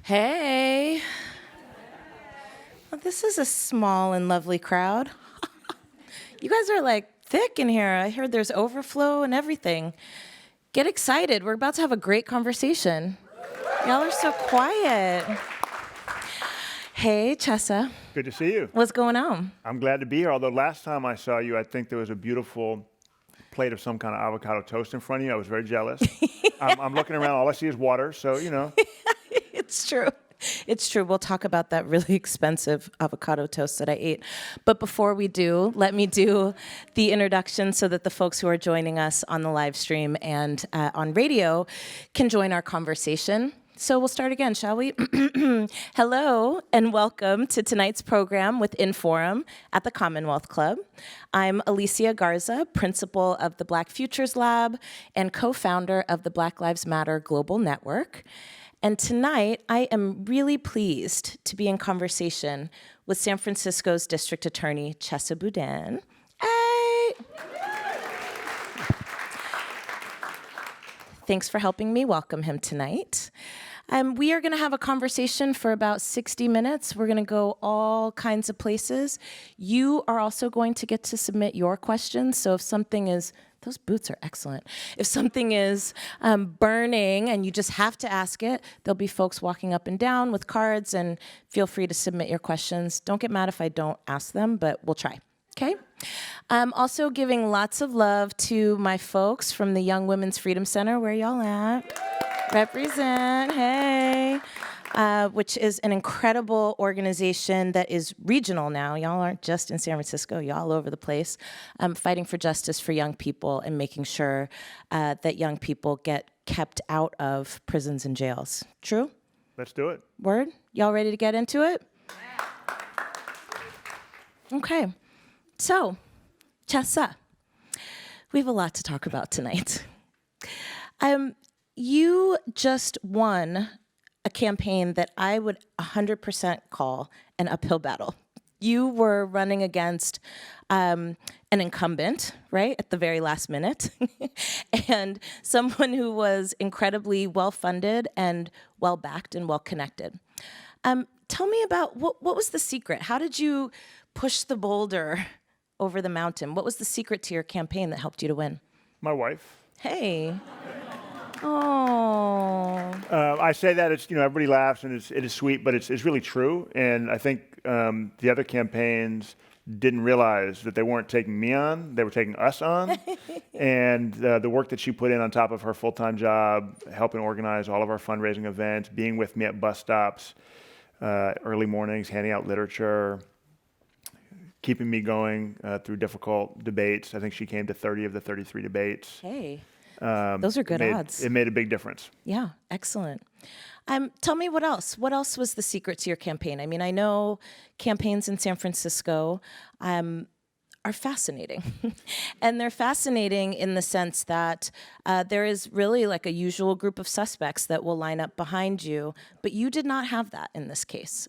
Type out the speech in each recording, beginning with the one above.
Hey. Well, this is a small and lovely crowd. You guys are like thick in here. I heard there's overflow and everything. Get excited. We're about to have a great conversation. Y'all are so quiet. Hey, Chessa. Good to see you. What's going on? I'm glad to be here, although last time I saw you, I think there was a beautiful plate of some kind of avocado toast in front of you. I was very jealous. I'm looking around, all I see is water, so, you know. It's true. It's true. We'll talk about that really expensive avocado toast that I ate. But before we do, let me do the introduction so that the folks who are joining us on the live stream and on radio can join our conversation. So we'll start again, shall we? Hello and welcome to tonight's program with Inforum at the Commonwealth Club. I'm Alicia Garza, principal of the Black Futures Lab and co-founder of the Black Lives Matter Global Network. And tonight, I am really pleased to be in conversation with San Francisco's District Attorney, Chesa Boudin. Hey! Thanks for helping me welcome him tonight. We are going to have a conversation for about 60 minutes. We're going to go all kinds of places. You are also going to get to submit your questions. So if something is, those boots are excellent. If something is burning and you just have to ask it, there'll be folks walking up and down with cards, and feel free to submit your questions. Don't get mad if I don't ask them, but we'll try. Okay? I'm also giving lots of love to my folks from the Young Women's Freedom Center. Where y'all at? Represent, hey. Which is an incredible organization that is regional now. Y'all aren't just in San Francisco, y'all all over the place, fighting for justice for young people and making sure that young people get kept out of prisons and jails. True? Let's do it. Word? Y'all ready to get into it? Okay. So, Chesa, we have a lot to talk about tonight. You just won a campaign that I would 100% call an uphill battle. You were running against an incumbent, right, at the very last minute, and someone who was incredibly well-funded and well-backed and well-connected. Tell me about, what was the secret? How did you push the boulder over the mountain? What was the secret to your campaign that helped you to win? My wife. Hey. Oh. I say that, it's, everybody laughs and it is sweet, but it's really true. And I think the other campaigns didn't realize that they weren't taking me on, they were taking us on. And the work that she put in on top of her full-time job, helping organize all of our fundraising events, being with me at bus stops, early mornings, handing out literature, keeping me going through difficult debates. I think she came to 30 of the 33 debates. Hey. Those are good odds. It made a big difference. Yeah, excellent. Tell me what else. What else was the secret to your campaign? I mean, I know campaigns in San Francisco are fascinating. And they're fascinating in the sense that there is really like a usual group of suspects that will line up behind you, but you did not have that in this case.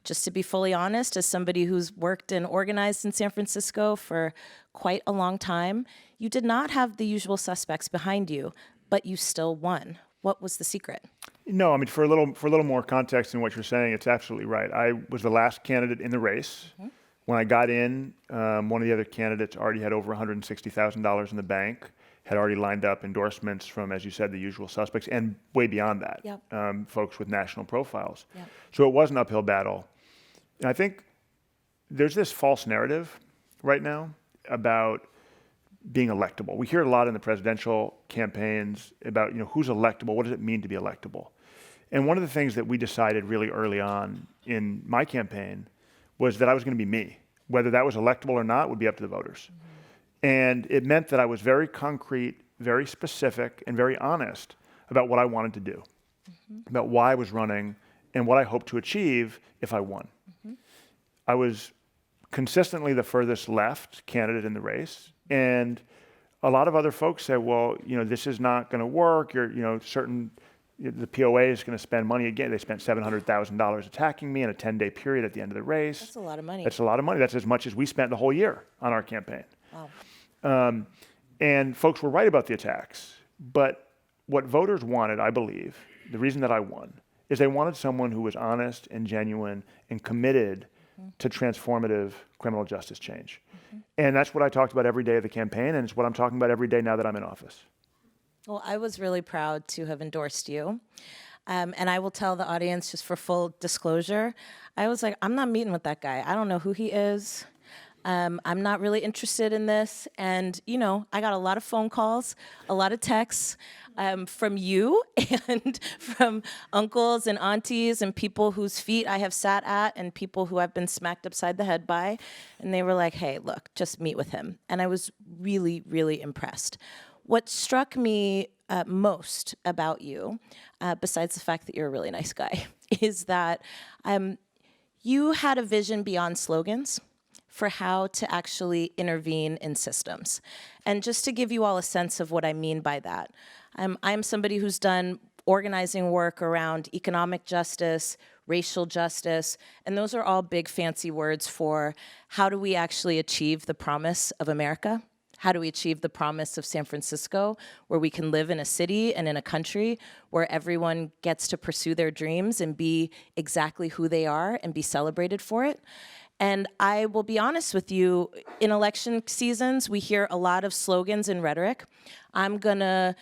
Just to be fully honest, as somebody who's worked and organized in San Francisco for quite a long time, you did not have the usual suspects behind you, but you still won. What was the secret? No, I mean, for a little more context in what you're saying, it's absolutely right. I was the last candidate in the race. Mm-hmm. When I got in, one of the other candidates already had over $160,000 in the bank, had already lined up endorsements from, as you said, the usual suspects, and way beyond that, yep. Folks with national profiles. Yep. So it was an uphill battle. And I think there's this false narrative right now about being electable. We hear a lot in the presidential campaigns about, who's electable, what does it mean to be electable? And one of the things that we decided really early on in my campaign was that I was going to be me. Whether that was electable or not would be up to the voters. Mm-hmm. And it meant that I was very concrete, very specific, and very honest about what I wanted to do, about why I was running, and what I hoped to achieve if I won. Mm-hmm. I was consistently the furthest left candidate in the race, and a lot of other folks said, well, this is not going to work. The POA is going to spend money again. They spent $700,000 attacking me in a 10-day period at the end of the race. That's a lot of money. That's a lot of money. That's as much as we spent the whole year on our campaign. Wow. And folks were right about the attacks. But what voters wanted, I believe, the reason that I won, is they wanted someone who was honest and genuine and committed to transformative criminal justice change. And that's what I talked about every day of the campaign, and it's what I'm talking about every day now that I'm in office. Well, I was really proud to have endorsed you. And I will tell the audience, just for full disclosure, I was like, I'm not meeting with that guy. I don't know who he is. I'm not really interested in this. And, you know, I got a lot of phone calls, a lot of texts from you and from uncles and aunties and people whose feet I have sat at and people who I've been smacked upside the head by. And they were like, hey, look, just meet with him. And I was really, really impressed. What struck me most about you, besides the fact that you're a really nice guy, is that you had a vision beyond slogans for how to actually intervene in systems. And just to give you all a sense of what I mean by that, I'm somebody who's done organizing work around economic justice, racial justice, and those are all big fancy words for how do we actually achieve the promise of America? How do we achieve the promise of San Francisco, where we can live in a city and in a country where everyone gets to pursue their dreams and be exactly who they are and be celebrated for it? And I will be honest with you, in election seasons, we hear a lot of slogans and rhetoric. I'm gonna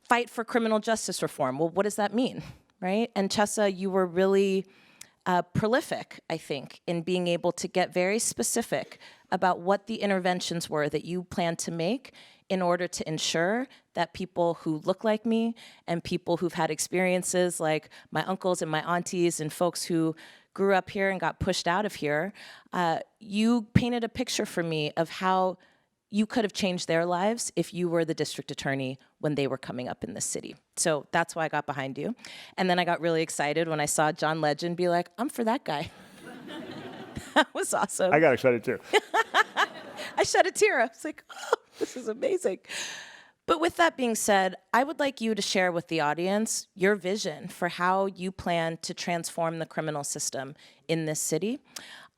fight for criminal justice reform. Well, what does that mean, right? And Chesa, you were really prolific, I think, in being able to get very specific about what the interventions were that you plan to make in order to ensure that people who look like me and people who've had experiences like my uncles and my aunties and folks who grew up here and got pushed out of here, you painted a picture for me of how you could have changed their lives if you were the district attorney when they were coming up in this city. So that's why I got behind you. And then I got really excited when I saw John Legend be like, I'm for that guy. That was awesome. I got excited too. I shed a tear. I was like, oh, this is amazing. But with that being said, I would like you to share with the audience your vision for how you plan to transform the criminal system in this city.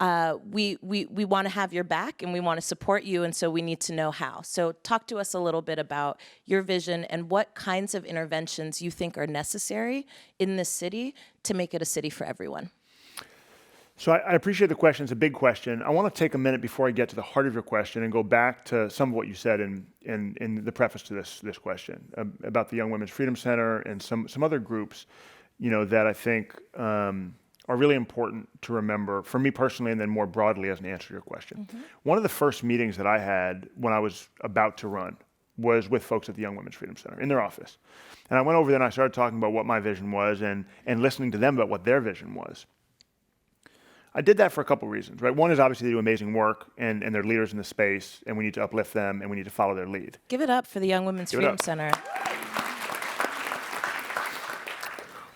We want to have your back and we want to support you, and so we need to know how. So talk to us a little bit about your vision and what kinds of interventions you think are necessary in this city to make it a city for everyone. So I appreciate the question. It's a big question. I want to take a minute before I get to the heart of your question and go back to some of what you said in the preface to this question about the Young Women's Freedom Center and some other groups, you know, that I think are really important to remember for me personally and then more broadly as an answer to your question. Mm-hmm. One of the first meetings that I had when I was about to run was with folks at the Young Women's Freedom Center in their office. And I went over there and I started talking about what my vision was and listening to them about what their vision was. I did that for a couple reasons, right? One is obviously they do amazing work and they're leaders in the space and we need to uplift them and we need to follow their lead. Give it up for the Young Women's Freedom Center.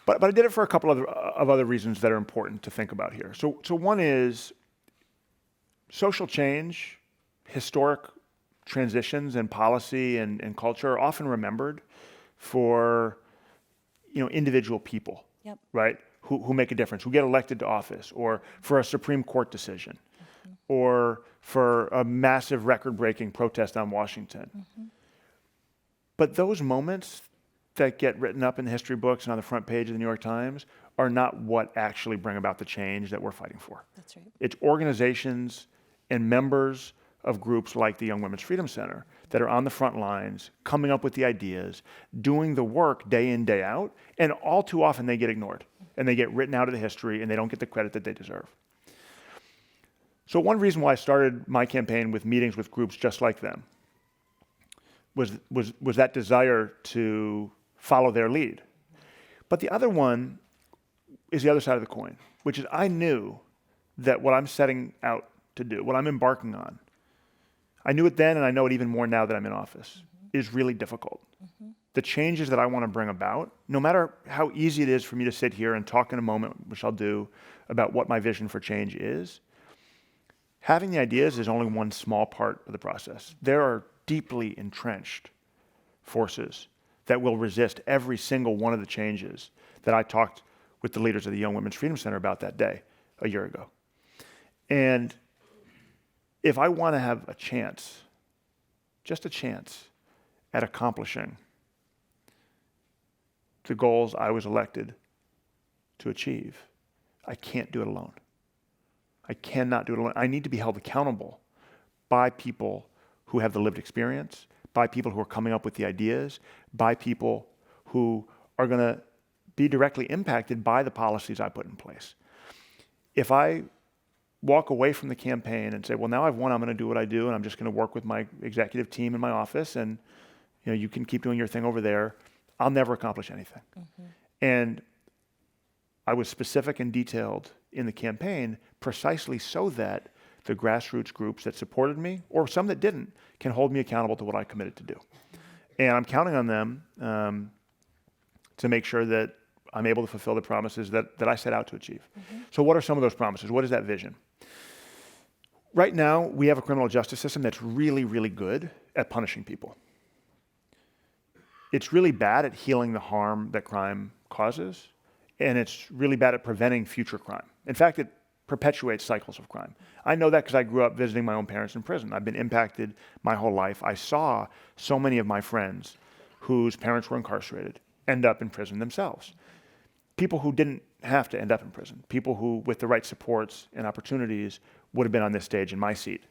But I did it for a couple of other reasons that are important to think about here. So one is social change, historic transitions in policy and culture are often remembered for, you know, individual people, yep, right? Who make a difference, who get elected to office, or for a Supreme Court decision, mm-hmm, or for a massive record-breaking protest on Washington. Mm-hmm. But those moments that get written up in the history books and on the front page of the New York Times are not what actually bring about the change that we're fighting for. That's right. It's organizations and members of groups like the Young Women's Freedom Center that are on the front lines, coming up with the ideas, doing the work day in, day out, and all too often they get ignored and they get written out of the history and they don't get the credit that they deserve. So one reason why I started my campaign with meetings with groups just like them was that desire to follow their lead. But the other one is the other side of the coin, which is I knew that what I'm setting out to do, what I'm embarking on, I knew it then and I know it even more now that I'm in office, mm-hmm, is really difficult. Mm-hmm. The changes that I want to bring about, no matter how easy it is for me to sit here and talk in a moment, which I'll do, about what my vision for change is, having the ideas is only one small part of the process. There are deeply entrenched forces that will resist every single one of the changes that I talked with the leaders of the Young Women's Freedom Center about that day a year ago. And if I want to have a chance, just a chance, at accomplishing the goals I was elected to achieve, I can't do it alone. I cannot do it alone. I need to be held accountable by people who have the lived experience, by people who are coming up with the ideas, by people who are going to be directly impacted by the policies I put in place. If I walk away from the campaign and say, well, now I've won, I'm going to do what I do, and I'm just going to work with my executive team in my office, and you can keep doing your thing over there, I'll never accomplish anything. And I was specific and detailed in the campaign precisely so that the grassroots groups that supported me, or some that didn't, can hold me accountable to what I committed to do. And I'm counting on them to make sure that I'm able to fulfill the promises that I set out to achieve. So what are some of those promises? What is that vision? Right now, we have a criminal justice system that's really, really good at punishing people. It's really bad at healing the harm that crime causes, and it's really bad at preventing future crime. In fact, it perpetuates cycles of crime. I know that because I grew up visiting my own parents in prison. I've been impacted my whole life. I saw so many of my friends whose parents were incarcerated end up in prison themselves. People who didn't have to end up in prison. People who, with the right supports and opportunities, would have been on this stage in my seat.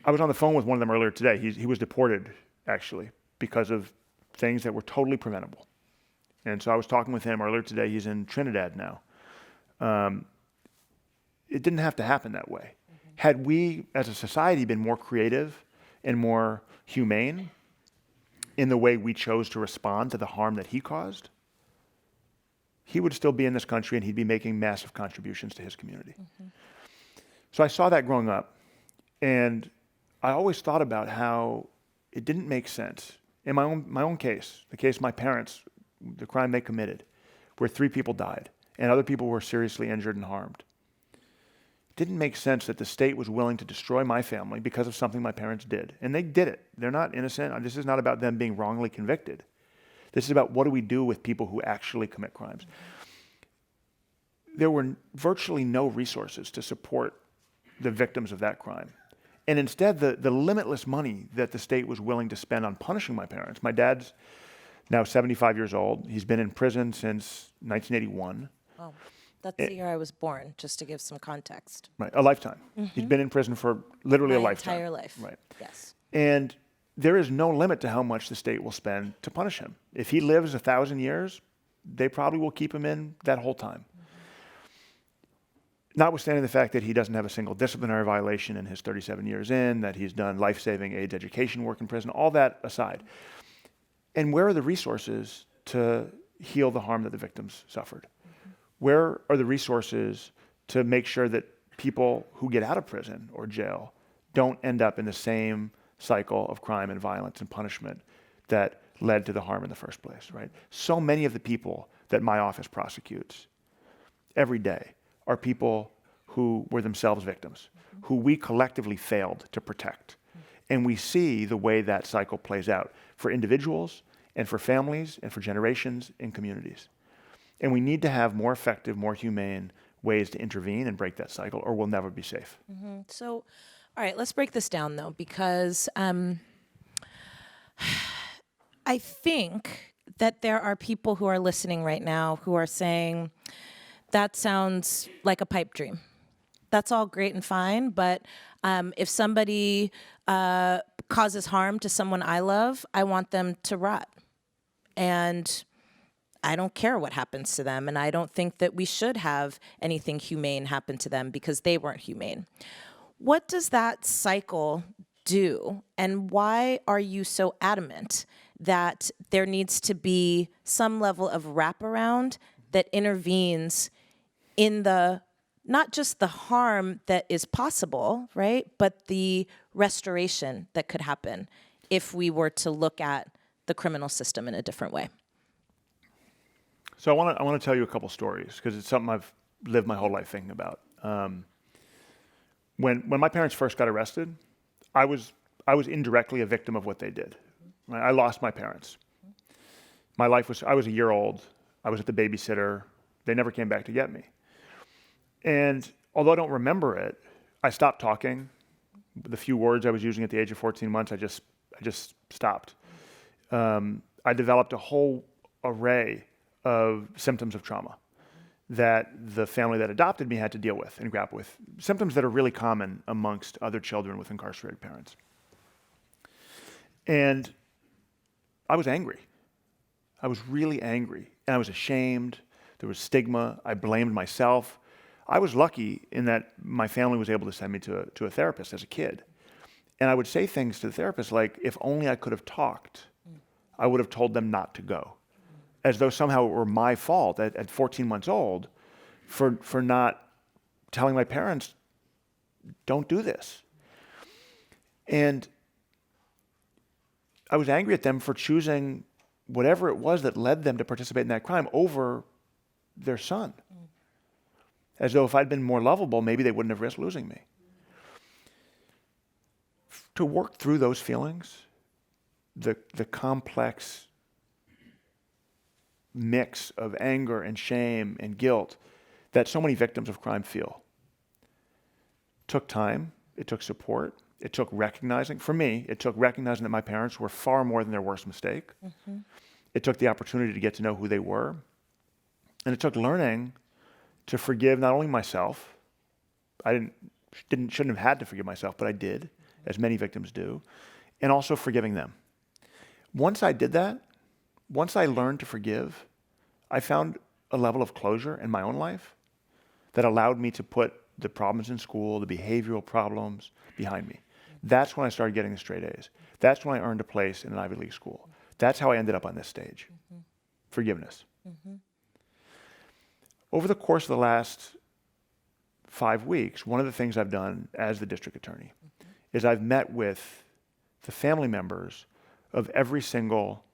I was on the phone with one of them earlier today. He was deported, actually, because of things that were totally preventable. And so I was talking with him earlier today. He's in Trinidad now. It didn't have to happen that way. Had we, as a society, been more creative and more humane in the way we chose to respond to the harm that he caused, he would still be in this country and he'd be making massive contributions to his community. So I saw that growing up, and I always thought about how it didn't make sense. In my own case, the case of my parents, the crime they committed, where 3 people died and other people were seriously injured and harmed. It didn't make sense that the state was willing to destroy my family because of something my parents did. And they did it. They're not innocent. This is not about them being wrongly convicted. This is about what do we do with people who actually commit crimes. There were virtually no resources to support the victims of that crime. And instead, the limitless money that the state was willing to spend on punishing my parents. My dad's now 75 years old. He's been in prison since 1981. Oh, that's the year I was born, just to give some context. Right, a lifetime. He's been in prison for literally a My lifetime. entire life. Right. Yes. And there is no limit to how much the state will spend to punish him. If he lives 1,000 years, they probably will keep him in that whole time. Notwithstanding the fact that he doesn't have a single disciplinary violation in his 37 years in, that he's done life-saving AIDS education work in prison, all that aside. And where are the resources to heal the harm that the victims suffered? Where are the resources to make sure that people who get out of prison or jail don't end up in the same cycle of crime and violence and punishment that led to the harm in the first place, right? So many of the people that my office prosecutes every day are people who were themselves victims, who we collectively failed to protect. And we see the way that cycle plays out for individuals and for families and for generations and communities. And we need to have more effective, more humane ways to intervene and break that cycle, or we'll never be safe. So, all right, let's break this down, though, because I think that there are people who are listening right now who are saying, that sounds like a pipe dream. That's all great and fine, but if somebody causes harm to someone I love, I want them to rot. And I don't care what happens to them, and I don't think that we should have anything humane happen to them because they weren't humane. What does that cycle do, and why are you so adamant that there needs to be some level of wraparound that intervenes in the, not just the harm that is possible, right, but the restoration that could happen if we were to look at the criminal system in a different way? So I want to tell you a couple stories because it's something I've lived my whole life thinking about. When my parents first got arrested, I was indirectly a victim of what they did. Right? I lost my parents. I was a year old. I was at the babysitter. They never came back to get me. And although I don't remember it, I stopped talking. The few words I was using at the age of 14 months, I just stopped. I developed a whole array of symptoms of trauma that the family that adopted me had to deal with and grapple with. Symptoms that are really common amongst other children with incarcerated parents. And I was angry. I was really angry. And I was ashamed. There was stigma. I blamed myself. I was lucky in that my family was able to send me to a therapist as a kid. And I would say things to the therapist like, if only I could have talked, I would have told them not to go. As though somehow it were my fault at 14 months old for not telling my parents, don't do this. And I was angry at them for choosing whatever it was that led them to participate in that crime over their son. As though if I'd been more lovable, maybe they wouldn't have risked losing me. To work through those feelings, the complex mix of anger and shame and guilt that so many victims of crime feel, took time, it took support, it took recognizing, for me, it took recognizing that my parents were far more than their worst mistake. Mm-hmm. It took the opportunity to get to know who they were. And it took learning to forgive not only myself, shouldn't have had to forgive myself, but I did, as many victims do, and also forgiving them. Once I did that, once I learned to forgive, I found a level of closure in my own life that allowed me to put the problems in school, the behavioral problems behind me. That's when I started getting the straight A's. That's when I earned a place in an Ivy League school. That's how I ended up on this stage. Mm-hmm. Forgiveness. Mm-hmm. Over the course of the last 5 weeks, one of the things I've done as the district attorney is I've met with the family members of every single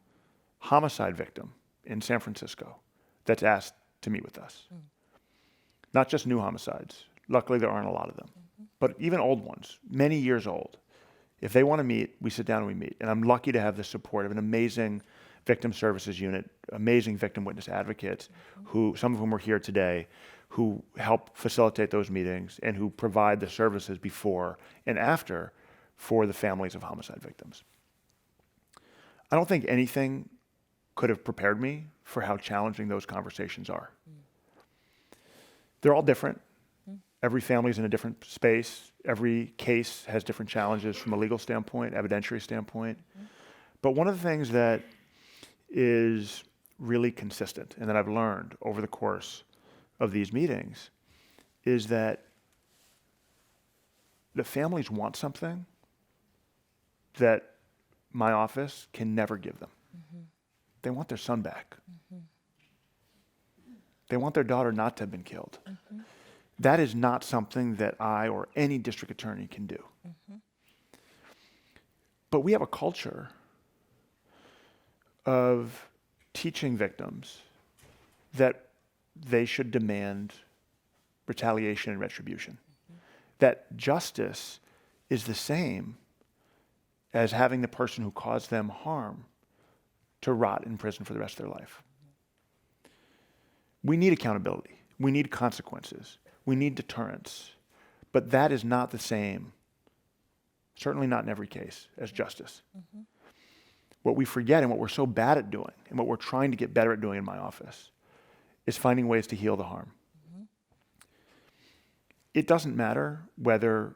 homicide victim in San Francisco that's asked to meet with us. Not just new homicides. Luckily, there aren't a lot of them. But even old ones, many years old. If they want to meet, we sit down and we meet. And I'm lucky to have the support of an amazing victim services unit, amazing victim witness advocates, who some of whom are here today, who help facilitate those meetings and who provide the services before and after for the families of homicide victims. I don't think anything could have prepared me for how challenging those conversations are. They're all different. Every family is in a different space. Every case has different challenges from a legal standpoint, evidentiary standpoint. But one of the things that is really consistent and that I've learned over the course of these meetings is that the families want something that my office can never give them. Mm-hmm. They want their son back. Mm-hmm. They want their daughter not to have been killed. Mm-hmm. That is not something that I or any district attorney can do. Mm-hmm. But we have a culture of teaching victims that they should demand retaliation and retribution. Mm-hmm. That justice is the same as having the person who caused them harm to rot in prison for the rest of their life. We need accountability. We need consequences. We need deterrence. But that is not the same, certainly not in every case, as justice. Mm-hmm. What we forget and what we're so bad at doing and what we're trying to get better at doing in my office is finding ways to heal the harm. Mm-hmm. It doesn't matter whether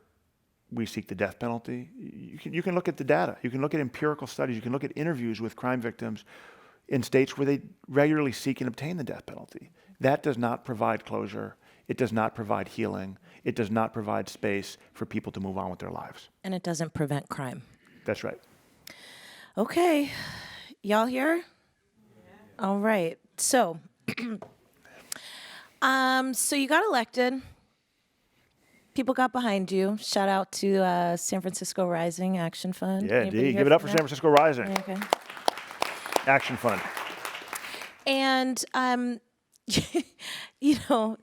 we seek the death penalty. You can look at the data. You can look at empirical studies. You can look at interviews with crime victims in states where they regularly seek and obtain the death penalty. That does not provide closure. It does not provide healing. It does not provide space for people to move on with their lives. And it doesn't prevent crime. That's right. Okay. Y'all here? Yeah. All right. So, so you got elected. People got behind you. Shout out to San Francisco Rising Action Fund. Yeah, indeed. Give it up for San Francisco Rising. Okay. Action Fund. And, you know,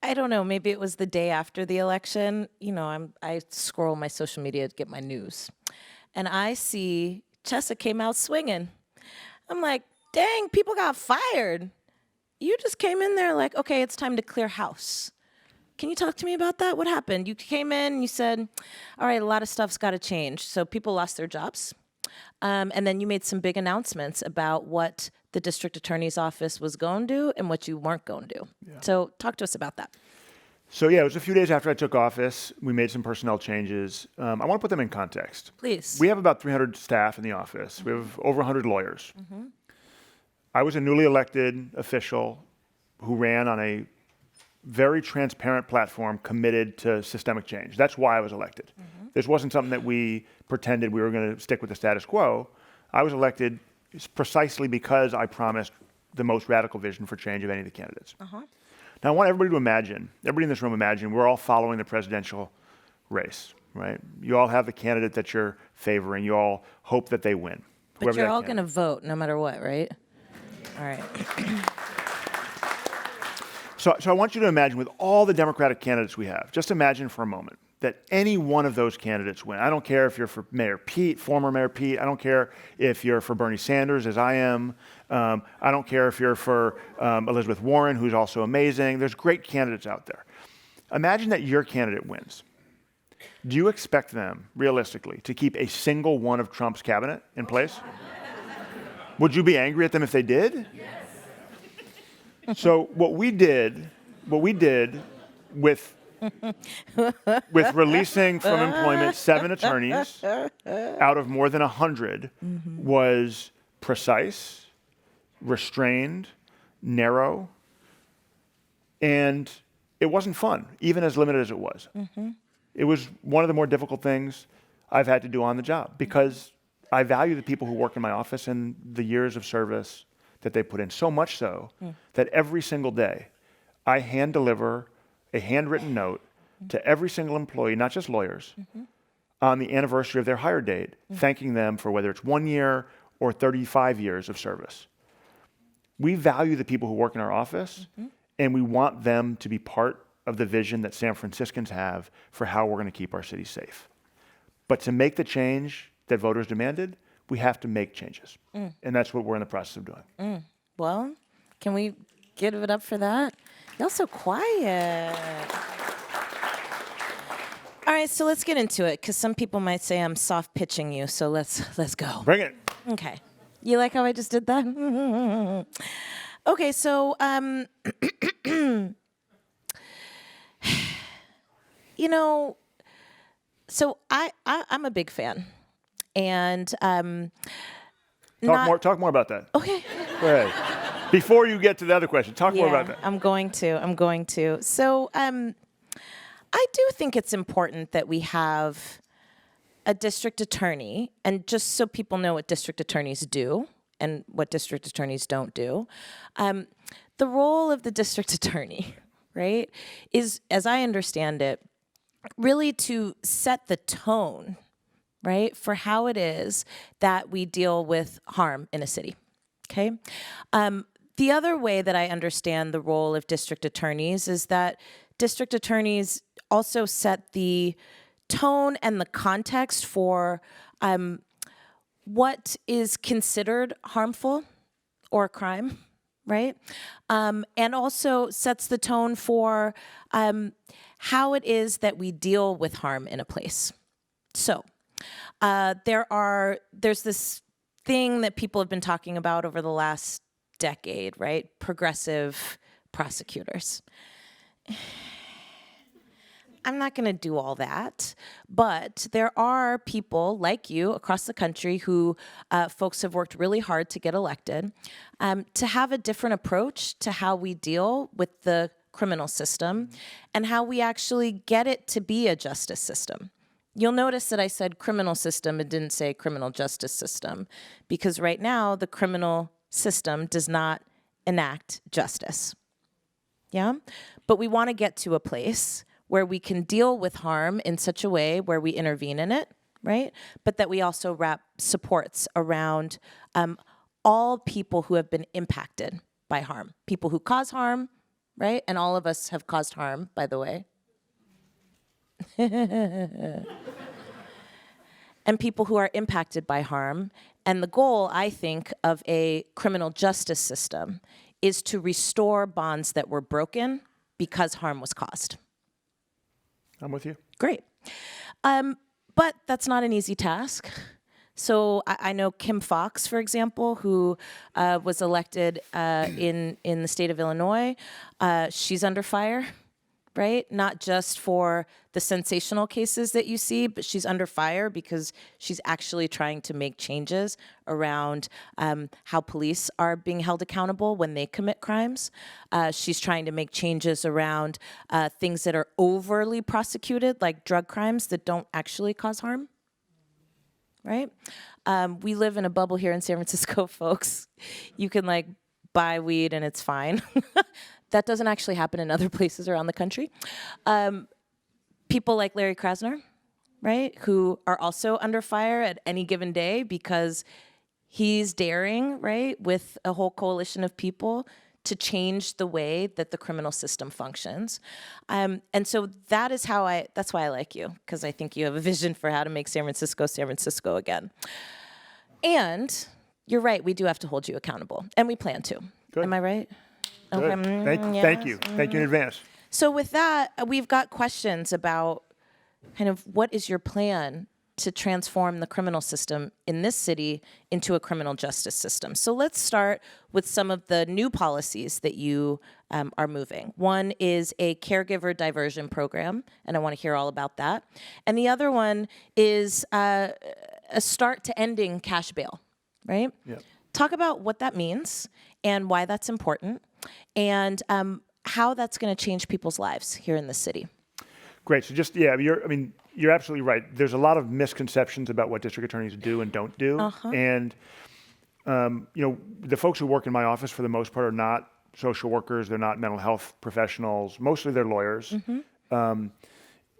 I don't know, maybe it was the day after the election. You know, I scroll my social media to get my news. And I see Chesa came out swinging. I'm like, dang, people got fired. You just came in there like, okay, it's time to clear house. Can you talk to me about that? What happened? You came in, you said, all right, a lot of stuff's got to change. So people lost their jobs. And then you made some big announcements about what the district attorney's office was going to do and what you weren't going to do. So talk to us about that. So yeah, it was a few days after I took office. We made some personnel changes. I want to put them in context. Please. We have about 300 staff in the office. We have over 100 lawyers. I was a newly elected official who ran on a very transparent platform committed to systemic change. That's why I was elected. This wasn't something that we pretended we were going to stick with the status quo. I was elected precisely because I promised the most radical vision for change of any of the candidates. Now, I want everybody in this room imagine we're all following the presidential race, right? You all have the candidate that you're favoring. You all hope that they win. But you're all going to vote no matter what, right? All right. So I want you to imagine with all the Democratic candidates we have, just imagine for a moment that any one of those candidates win. I don't care if you're for Mayor Pete, former Mayor Pete. I don't care if you're for Bernie Sanders, as I am. I don't care if you're for Elizabeth Warren, who's also amazing. There's great candidates out there. Imagine that your candidate wins. Do you expect them, realistically, to keep a single one of Trump's cabinet in place? Would you be angry at them if they did? Yes. So what we did with releasing from employment 7 attorneys out of more than 100 was precise, restrained, narrow, and it wasn't fun, even as limited as it was. It was one of the more difficult things I've had to do on the job because I value the people who work in my office and the years of service that they put in, so much so that every single day I hand deliver a handwritten note to every single employee, not just lawyers, on the anniversary of their hire date, thanking them for whether it's 1 year or 35 years of service. We value the people who work in our office, and we want them to be part of the vision that San Franciscans have for how we're going to keep our city safe. But to make the change that voters demanded, we have to make changes. And that's what we're in the process of doing. Well, can we give it up for that? Y'all so quiet. All right, so let's get into it, because some people might say I'm soft pitching you, so let's go. Bring it. Okay. You like how I just did that? Okay, so you know, so I'm a big fan, and Talk more about that. Okay. Go ahead. Before you get to the other question, talk more about that. I'm going to. So I do think it's important that we have a district attorney, and just so people know what district attorneys do and what district attorneys don't do, the role of the district attorney, right, is, as I understand it, really to set the tone, right, for how it is that we deal with harm in a city, okay? The other way that I understand the role of district attorneys is that district attorneys also set the tone and the context for what is considered harmful or a crime, right? And also sets the tone for how it is that we deal with harm in a place. So there's this thing that people have been talking about over the last decade, right? Progressive prosecutors. I'm not going to do all that, but there are people like you across the country who folks have worked really hard to get elected, to have a different approach to how we deal with the criminal system and how we actually get it to be a justice system. You'll notice that I said criminal system and didn't say criminal justice system, because right now the criminal system does not enact justice. Yeah? But we want to get to a place where we can deal with harm in such a way where we intervene in it, right? But that we also wrap supports around all people who have been impacted by harm. People who cause harm, right? And all of us have caused harm, by the way. And people who are impacted by harm. And the goal, I think, of a criminal justice system is to restore bonds that were broken because harm was caused. I'm with you. Great. But that's not an easy task. So I know Kim Fox, for example, who was elected in the state of Illinois. She's under fire, right? Not just for the sensational cases that you see, but she's under fire because she's actually trying to make changes around how police are being held accountable when they commit crimes. She's trying to make changes around things that are overly prosecuted, like drug crimes that don't actually cause harm. Right? We live in a bubble here in San Francisco, folks. You can like buy weed and it's fine. That doesn't actually happen in other places around the country. People like Larry Krasner, right, who are also under fire at any given day because he's daring, right, with a whole coalition of people to change the way that the criminal system functions. And so that's why I like you, because I think you have a vision for how to make San Francisco again. And you're right, we do have to hold you accountable, and we plan to. Good. Am I right? Good. Okay. Thank you. Yes. Thank you in advance. So with that, we've got questions about kind of what is your plan to transform the criminal system in this city into a criminal justice system. So let's start with some of the new policies that you are moving. One is a caregiver diversion program, and I want to hear all about that. And the other one is a start to ending cash bail, right? Yeah. Talk about what that means and why that's important, and how that's going to change people's lives here in the city. Great. So just, you're absolutely right. There's a lot of misconceptions about what district attorneys do and don't do. And, the folks who work in my office for the most part are not social workers. They're not mental health professionals. Mostly they're lawyers.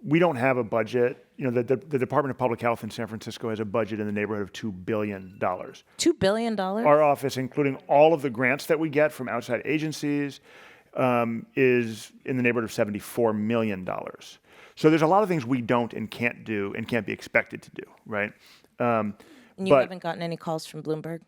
We don't have a budget. The Department of Public Health in San Francisco has a budget in the neighborhood of $2 billion. $2 billion? Our office, including all of the grants that we get from outside agencies, is in the neighborhood of $74 million. So there's a lot of things we don't and can't do and can't be expected to do, right? And you haven't gotten any calls from Bloomberg?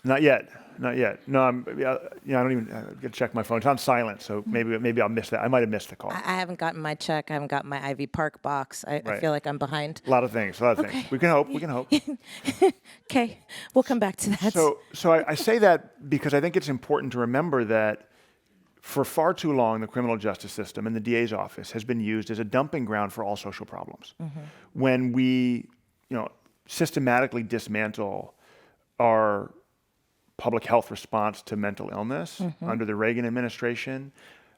Not yet. No, I don't even got to check my phone. It's on silent, so maybe I'll miss that. I might have missed the call. I haven't gotten my check. I haven't gotten my Ivy Park box. I feel like I'm behind. A lot of things. We can hope. Okay, we'll come back to that. So I say that because I think it's important to remember that for far too long, the criminal justice system and the DA's office has been used as a dumping ground for all social problems. When we, systematically dismantle our public health response to mental illness under the Reagan administration,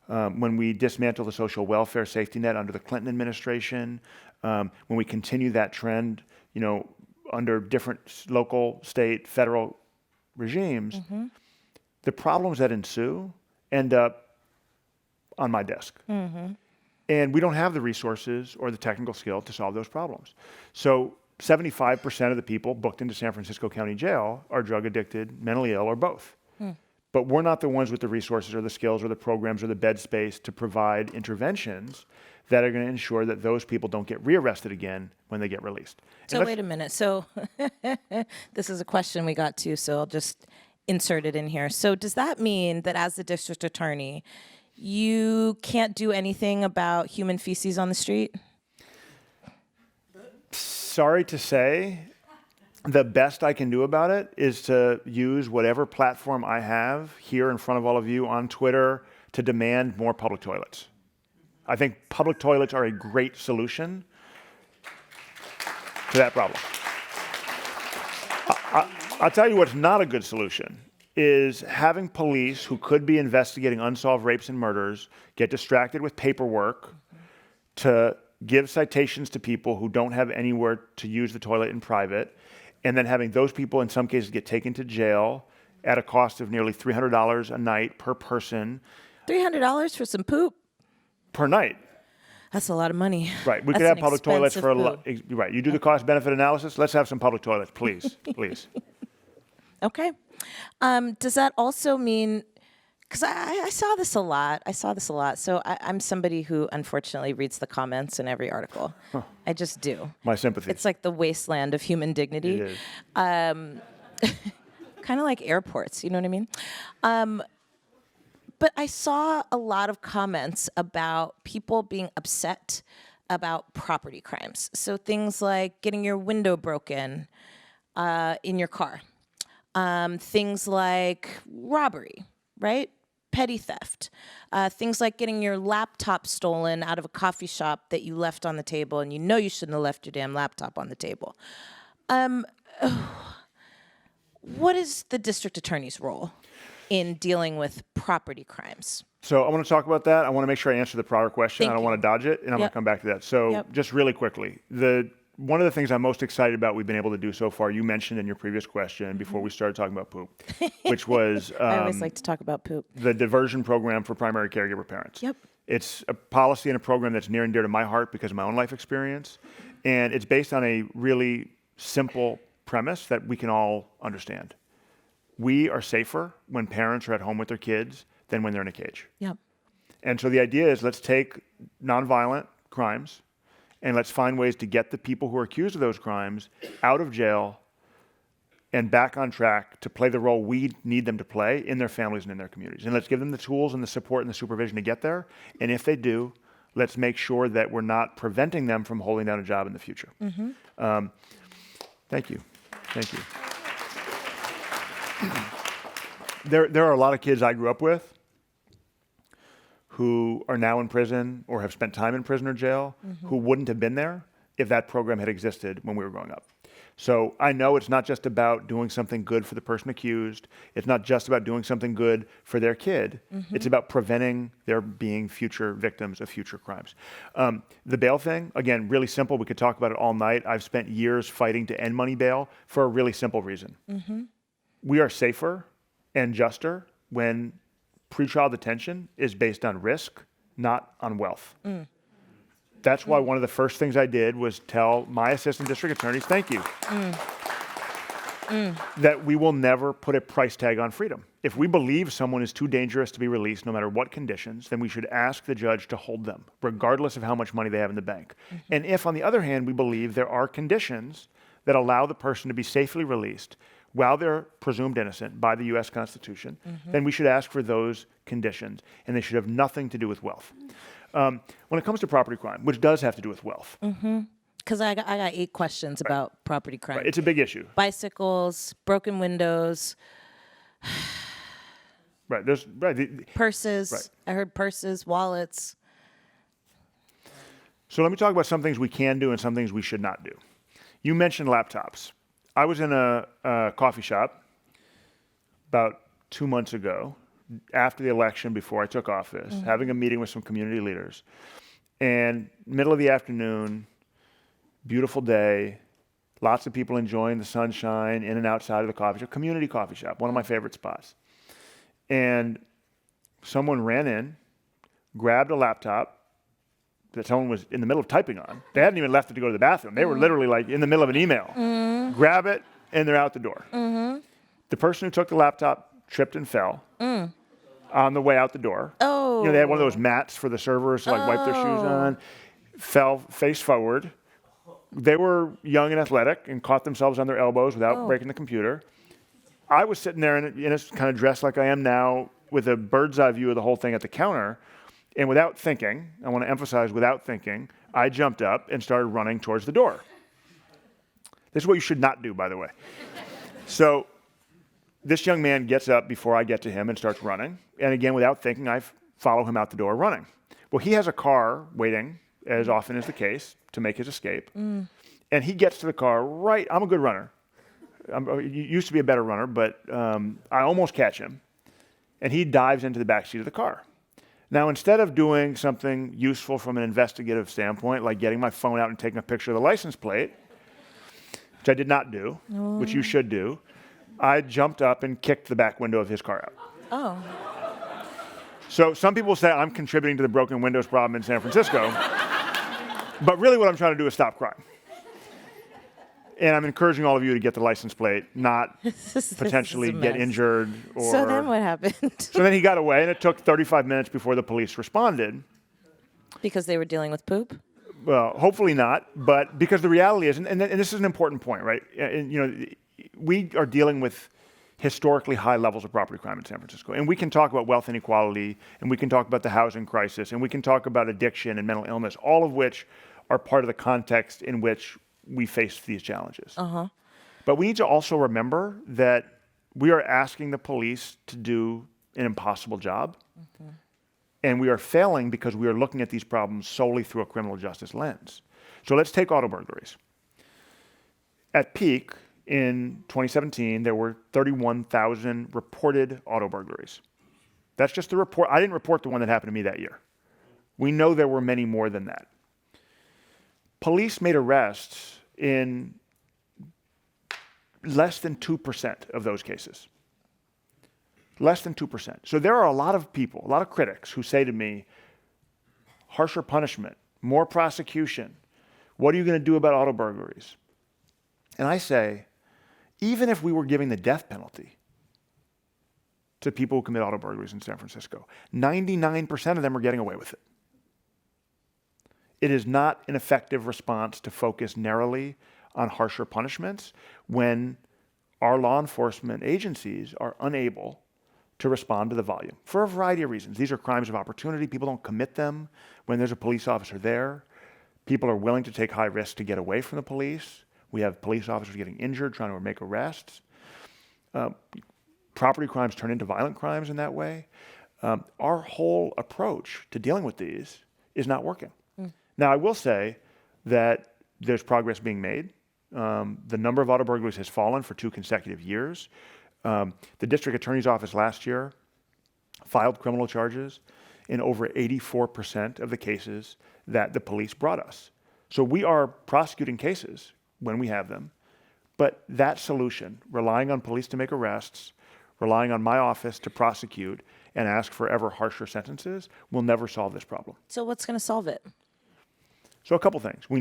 when we dismantle the social welfare safety net under the Clinton administration, when we continue that trend, under different local, state, federal regimes, the problems that ensue end up on my desk. And we don't have the resources or the technical skill to solve those problems. So 75% of the people booked into San Francisco County Jail are drug addicted, mentally ill, or both. But we're not the ones with the resources or the skills or the programs or the bed space to provide interventions that are going to ensure that those people don't get rearrested again when they get released. So wait a minute. So this is a question we got to, so I'll just insert it in here. So does that mean that as the district attorney, you can't do anything about human feces on the street? Sorry to say, the best I can do about it is to use whatever platform I have here in front of all of you on Twitter to demand more public toilets. I think public toilets are a great solution to that problem. I'll tell you what's not a good solution is having police who could be investigating unsolved rapes and murders get distracted with paperwork to give citations to people who don't have anywhere to use the toilet in private, and then having those people in some cases get taken to jail at a cost of nearly $300 a night per person. $300 for some poop? Per night. That's a lot of money. Right. We That's could have an public toilets for expensive poop. right. You do the cost-benefit analysis. Let's have some public toilets, please, please. Okay. Does that also mean, because I saw this a lot. So I'm somebody who unfortunately reads the comments in every article. I just do. My sympathy. It's like the wasteland of human dignity. It is. Kind of like airports, you know what I mean? But I saw a lot of comments about people being upset about property crimes. So things like getting your window broken, in your car. Things like robbery, right? Petty theft. Things like getting your laptop stolen out of a coffee shop that you left on the table, and you know you shouldn't have left your damn laptop on the table. What is the district attorney's role in dealing with property crimes? So I want to talk about that. I want to make sure I answer the prior question. Thank I don't you. want to dodge it, and I'm going Yep. to come back to that. So Yep. just really quickly, one of the things I'm most excited about we've been able to do so far, you mentioned in your previous question before we started talking about poop, which was I always like to talk about poop. the diversion program for primary caregiver parents. Yep. It's a policy and a program that's near and dear to my heart because of my own life experience. And it's based on a really simple premise that we can all understand. We are safer when parents are at home with their kids than when they're in a cage. Yep. And so the idea is let's take nonviolent crimes and let's find ways to get the people who are accused of those crimes out of jail and back on track to play the role we need them to play in their families and in their communities. And let's give them the tools and the support and the supervision to get there. And if they do, let's make sure that we're not preventing them from holding down a job in the future. Thank you. Thank you. There are a lot of kids I grew up with who are now in prison or have spent time in prison or jail who wouldn't have been there if that program had existed when we were growing up. So I know it's not just about doing something good for the person accused. It's not just about doing something good for their kid. It's about preventing their being future victims of future crimes. The bail thing, again, really simple. We could talk about it all night. I've spent years fighting to end money bail for a really simple reason. We are safer and juster when pretrial detention is based on risk, not on wealth. That's why one of the first things I did was tell my assistant district attorneys, thank you, that we will never put a price tag on freedom. If we believe someone is too dangerous to be released, no matter what conditions, then we should ask the judge to hold them, regardless of how much money they have in the bank. And if, on the other hand, we believe there are conditions that allow the person to be safely released while they're presumed innocent by the U.S. Constitution, then we should ask for those conditions, and they should have nothing to do with wealth. When it comes to property crime, which does have to do with wealth, Because I got 8 questions about property crime. it's a big issue. Bicycles, broken windows, Right. purses. Right. I heard purses, wallets. So let me talk about some things we can do and some things we should not do. You mentioned laptops. I was in a coffee shop about 2 months ago, after the election, before I took office, having a meeting with some community leaders. And middle of the afternoon, beautiful day, lots of people enjoying the sunshine in and outside of the coffee shop, community coffee shop, one of my favorite spots. And someone ran in, grabbed a laptop that someone was in the middle of typing on. They hadn't even left it to go to the bathroom. They were literally like in the middle of an email. Grab it, and they're out the door. The person who took the laptop tripped and fell on the way out the door. Oh. You know, they had one of those mats for the servers to like wipe their shoes on. Fell face forward. They were young and athletic and caught themselves on their elbows without breaking the computer. I was sitting there in a kind of dress like I am now with a bird's eye view of the whole thing at the counter. And without thinking, I want to emphasize without thinking, I jumped up and started running towards the door. This is what you should not do, by the way. So this young man gets up before I get to him and starts running. And again, without thinking, I follow him out the door running. Well, he has a car waiting, as often is the case, to make his escape. And he gets to the car right, I'm a good runner. I used to be a better runner, but I almost catch him. And he dives into the back seat of the car. Now, instead of doing something useful from an investigative standpoint, like getting my phone out and taking a picture of the license plate, which I did not do, which you should do, I jumped up and kicked the back window of his car out. Oh. So some people say I'm contributing to the broken windows problem in San Francisco, but really what I'm trying to do is stop crime. And I'm encouraging all of you to get the license plate, not potentially get injured. Or So then what happened? So then he got away, and it took 35 minutes before the police responded. Because they were dealing with poop? Well, hopefully not, but because the reality is, and this is an important point, right? And, you know, we are dealing with historically high levels of property crime in San Francisco. And we can talk about wealth inequality, and we can talk about the housing crisis, and we can talk about addiction and mental illness, all of which are part of the context in which we face these challenges. But we need to also remember that we are asking the police to do an impossible job. And we are failing because we are looking at these problems solely through a criminal justice lens. So let's take auto burglaries. At peak in 2017, there were 31,000 reported auto burglaries. That's just the report. I didn't report the one that happened to me that year. We know there were many more than that. Police made arrests in less than 2% of those cases. Less than 2%. So there are a lot of people, a lot of critics who say to me, harsher punishment, more prosecution. What are you going to do about auto burglaries? And I say, even if we were giving the death penalty to people who commit auto burglaries in San Francisco, 99% of them are getting away with it. It is not an effective response to focus narrowly on harsher punishments when our law enforcement agencies are unable to respond to the volume for a variety of reasons. These are crimes of opportunity. People don't commit them when there's a police officer there. People are willing to take high risks to get away from the police. We have police officers getting injured trying to make arrests. Property crimes turn into violent crimes in that way. Our whole approach to dealing with these is not working. Now, I will say that there's progress being made. The number of auto burglaries has fallen for 2 consecutive years. The district attorney's office last year filed criminal charges in over 84% of the cases that the police brought us. So we are prosecuting cases when we have them, but that solution, relying on police to make arrests, relying on my office to prosecute and ask for ever harsher sentences, will never solve this problem. So what's going to solve it? So a couple things. We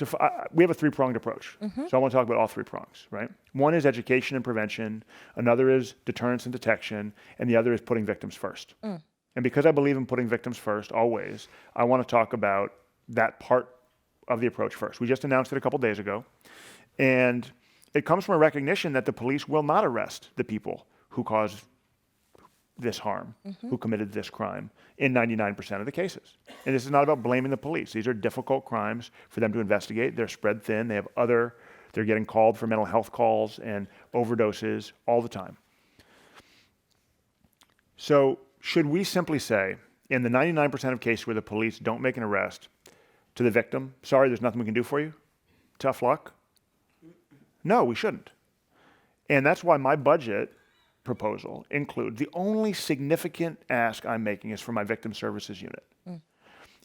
have a 3-pronged approach. So I want to talk about all 3 prongs, right? One is education and prevention. Another is deterrence and detection. And the other is putting victims first. And because I believe in putting victims first always, I want to talk about that part of the approach first. We just announced it a couple days ago. And it comes from a recognition that the police will not arrest the people who caused this harm, who committed this crime in 99% of the cases. And this is not about blaming the police. These are difficult crimes for them to investigate. They're spread thin. They're getting called for mental health calls and overdoses all the time. So should we simply say, in the 99% of cases where the police don't make an arrest, to the victim, sorry, there's nothing we can do for you? Tough luck? No, we shouldn't. And that's why my budget proposal includes, the only significant ask I'm making is for my victim services unit.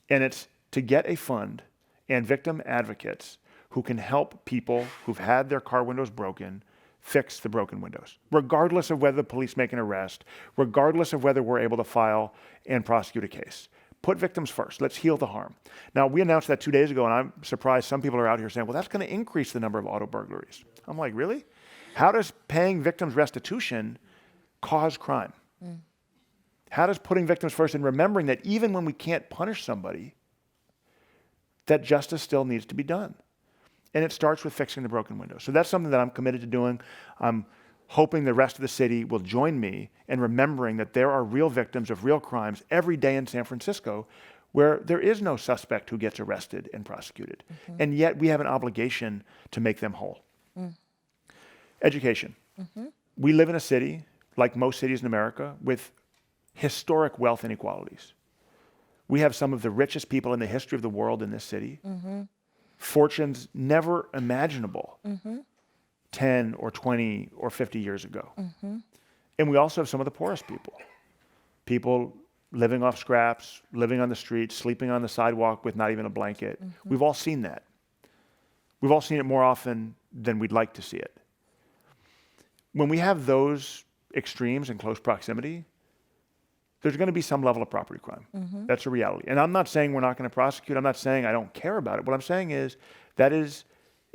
And it's to get a fund and victim advocates who can help people who've had their car windows broken fix the broken windows, regardless of whether the police make an arrest, regardless of whether we're able to file and prosecute a case. Put victims first. Let's heal the harm. Now, we announced that 2 days ago, and I'm surprised some people are out here saying, well, that's going to increase the number of auto burglaries. I'm like, really? How does paying victims restitution cause crime? How does putting victims first and remembering that even when we can't punish somebody, that justice still needs to be done? And it starts with fixing the broken windows. So that's something that I'm committed to doing. I'm hoping the rest of the city will join me in remembering that there are real victims of real crimes every day in San Francisco where there is no suspect who gets arrested and prosecuted. And yet we have an obligation to make them whole. Education. We live in a city, like most cities in America, with historic wealth inequalities. We have some of the richest people in the history of the world in this city. Fortunes never imaginable 10 or 20 or 50 years ago. And we also have some of the poorest people. People living off scraps, living on the streets, sleeping on the sidewalk with not even a blanket. We've all seen that. We've all seen it more often than we'd like to see it. When we have those extremes in close proximity, there's going to be some level of property crime. That's a reality. And I'm not saying we're not going to prosecute. I'm not saying I don't care about it. What I'm saying is that is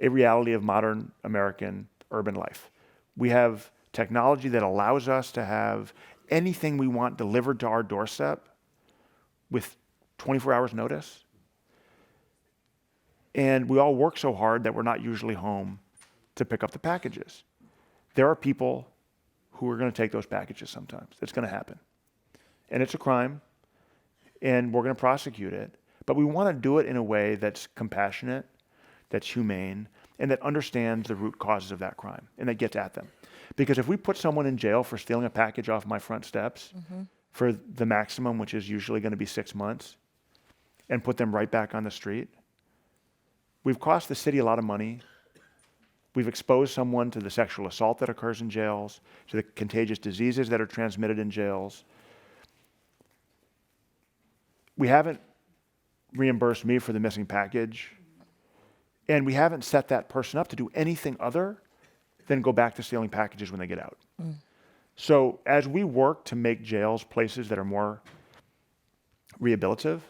a reality of modern American urban life. We have technology that allows us to have anything we want delivered to our doorstep with 24 hours notice. And we all work so hard that we're not usually home to pick up the packages. There are people who are going to take those packages sometimes. It's going to happen. And it's a crime, and we're going to prosecute it. But we want to do it in a way that's compassionate, that's humane, and that understands the root causes of that crime and that gets at them. Because if we put someone in jail for stealing a package off my front steps for the maximum, which is usually going to be 6 months, and put them right back on the street, we've cost the city a lot of money. We've exposed someone to the sexual assault that occurs in jails, to the contagious diseases that are transmitted in jails. We haven't reimbursed me for the missing package, and we haven't set that person up to do anything other than go back to stealing packages when they get out. So as we work to make jails places that are more rehabilitative,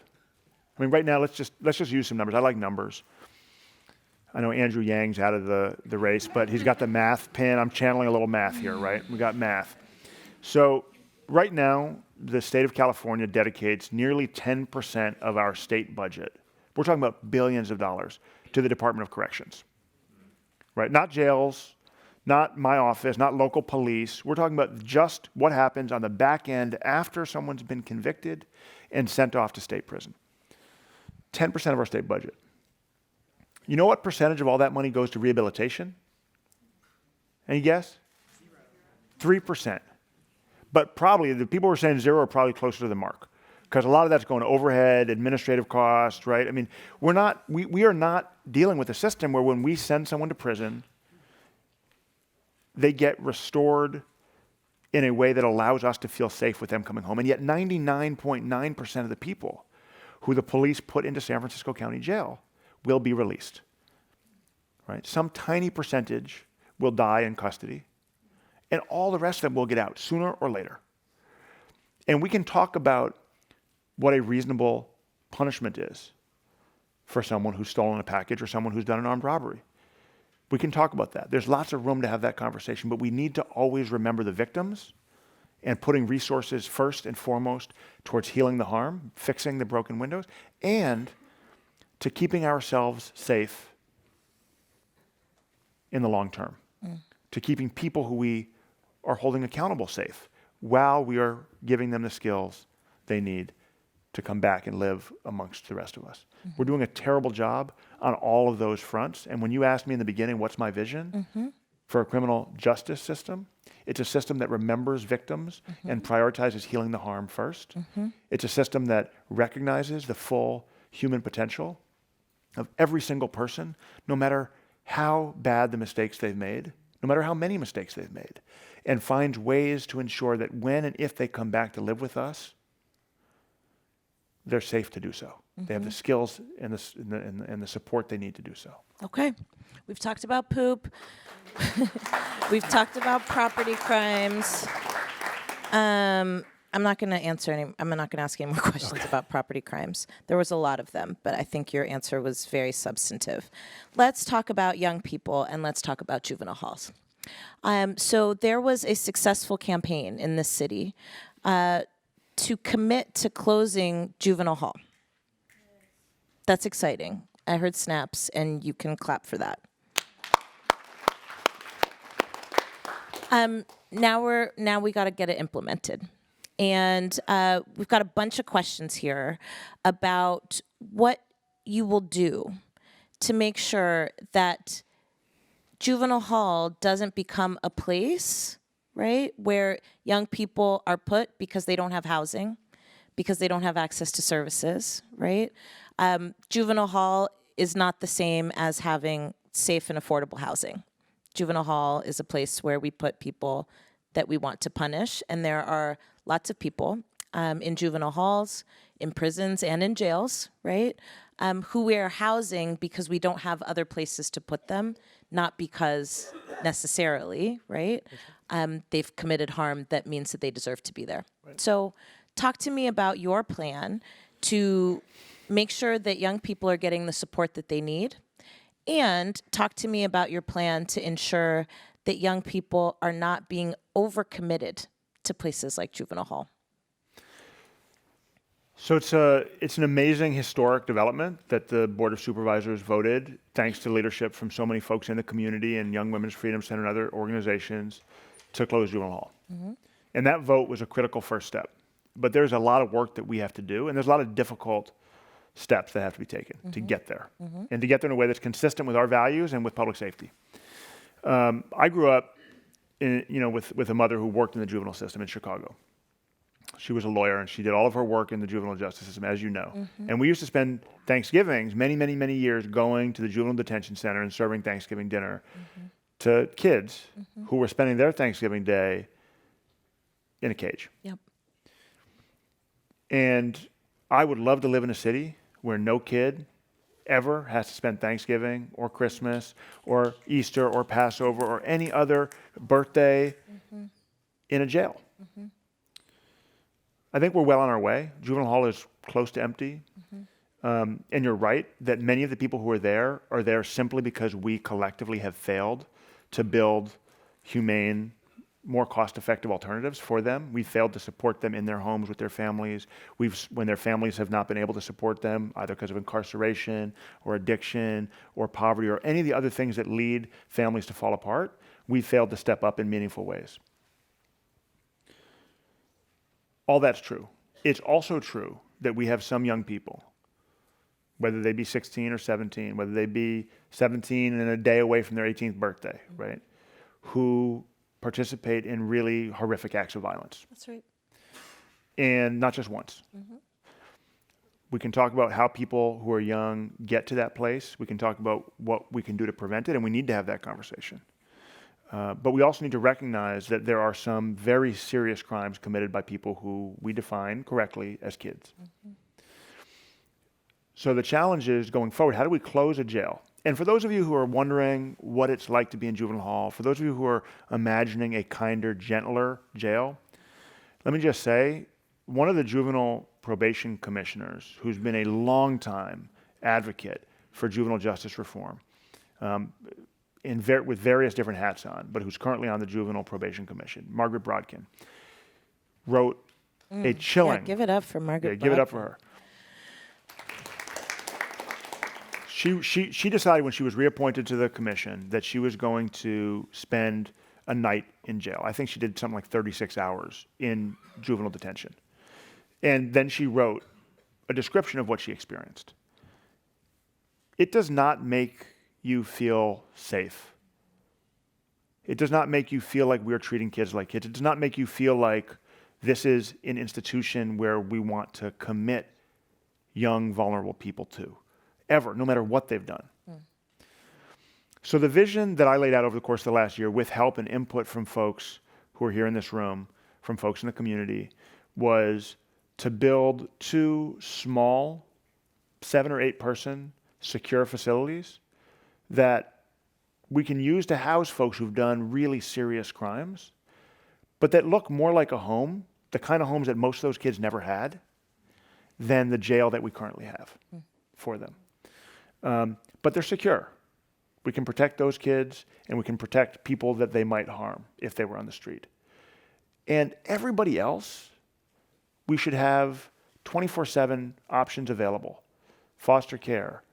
I mean, right now, let's just use some numbers. I like numbers. I know Andrew Yang's out of the race, but he's got the math pin. I'm channeling a little math here, right? We got math. So right now, the state of California dedicates nearly 10% of our state budget. We're talking about billions of dollars to the Department of Corrections, right? Not jails, not my office, not local police. We're talking about just what happens on the back end after someone's been convicted and sent off to state prison. 10% of our state budget. You know what percentage of all that money goes to rehabilitation? Any guess? 3%. But probably, the people who are saying zero are probably closer to the mark, because a lot of that's going to overhead, administrative costs, right? I mean, we are not dealing with a system where when we send someone to prison, they get restored in a way that allows us to feel safe with them coming home. And yet 99.9% of the people who the police put into San Francisco County Jail will be released, right? Some tiny percentage will die in custody, and all the rest of them will get out sooner or later. And we can talk about what a reasonable punishment is for someone who's stolen a package or someone who's done an armed robbery. We can talk about that. There's lots of room to have that conversation, but we need to always remember the victims and putting resources first and foremost towards healing the harm, fixing the broken windows, and to keeping ourselves safe in the long term, to keeping people who we are holding accountable safe while we are giving them the skills they need to come back and live amongst the rest of us. We're doing a terrible job on all of those fronts. And when you asked me in the beginning, what's my vision for a criminal justice system? It's a system that remembers victims and prioritizes healing the harm first. It's a system that recognizes the full human potential of every single person, no matter how bad the mistakes they've made, no matter how many mistakes they've made, and finds ways to ensure that when and if they come back to live with us, they're safe to do so. They have the skills and the support they need to do so. Okay. We've talked about poop. We've talked about property crimes. I'm not going to ask any more questions about property crimes. There was a lot of them, but I think your answer was very substantive. Let's talk about young people, and let's talk about juvenile halls. So there was a successful campaign in this city to commit to closing juvenile hall. That's exciting. I heard snaps, and you can clap for that. Now we got to get it implemented. And we've got a bunch of questions here about what you will do to make sure that juvenile hall doesn't become a place, right, where young people are put because they don't have housing, because they don't have access to services, right? Juvenile hall is not the same as having safe and affordable housing. Juvenile hall is a place where we put people that we want to punish, and there are lots of people in juvenile halls, in prisons, and in jails, right, who we are housing because we don't have other places to put them, not because necessarily, right, they've committed harm that means that they deserve to be there. Right. So talk to me about your plan to make sure that young people are getting the support that they need, and talk to me about your plan to ensure that young people are not being overcommitted to places like juvenile hall. So it's an amazing historic development that the Board of Supervisors voted, thanks to leadership from so many folks in the community and Young Women's Freedom Center and other organizations, to close juvenile hall. And that vote was a critical first step. But there's a lot of work that we have to do, and there's a lot of difficult steps that have to be taken to get there, and to get there in a way that's consistent with our values and with public safety. I grew up with a mother who worked in the juvenile system in Chicago. She was a lawyer, and she did all of her work in the juvenile justice system, as you know. And we used to spend Thanksgivings, many, many, many years, going to the juvenile detention center and serving Thanksgiving dinner to kids who were spending their Thanksgiving day in a cage. Yep. And I would love to live in a city where no kid ever has to spend Thanksgiving or Christmas or Easter or Passover or any other birthday in a jail. I think we're well on our way. Juvenile hall is close to empty. And you're right that many of the people who are there simply because we collectively have failed to build humane, more cost-effective alternatives for them. We failed to support them in their homes with their families. When their families have not been able to support them, either because of incarceration or addiction or poverty or any of the other things that lead families to fall apart, we failed to step up in meaningful ways. All that's true. It's also true that we have some young people, whether they be 16 or 17, whether they be 17 and a day away from their 18th birthday, right, who participate in really horrific acts of violence. That's right. And not just once. We can talk about how people who are young get to that place. We can talk about what we can do to prevent it, and we need to have that conversation. But we also need to recognize that there are some very serious crimes committed by people who we define correctly as kids. So the challenge is going forward, how do we close a jail? And for those of you who are wondering what it's like to be in juvenile hall, for those of you who are imagining a kinder, gentler jail, let me just say, one of the juvenile probation commissioners who's been a long-time advocate for juvenile justice reform, with various different hats on, but who's currently on the Juvenile Probation Commission, Margaret Brodkin, wrote a chilling... Yeah, give it up for Margaret Give it up for her. She decided when she was reappointed to the commission that she was going to spend a night in jail. I think she did something like 36 hours in juvenile detention. And then she wrote a description of what she experienced. It does not make you feel safe. It does not make you feel like we're treating kids like kids. It does not make you feel like this is an institution where we want to commit young, vulnerable people to, ever, no matter what they've done. So the vision that I laid out over the course of the last year, with help and input from folks who are here in this room, from folks in the community, was to build 2 small, 7 or 8 person secure facilities that we can use to house folks who've done really serious crimes, but that look more like a home, the kind of homes that most of those kids never had, than the jail that we currently have for them. But they're secure. We can protect those kids, and we can protect people that they might harm if they were on the street. And everybody else, we should have 24/7 options available. Foster care,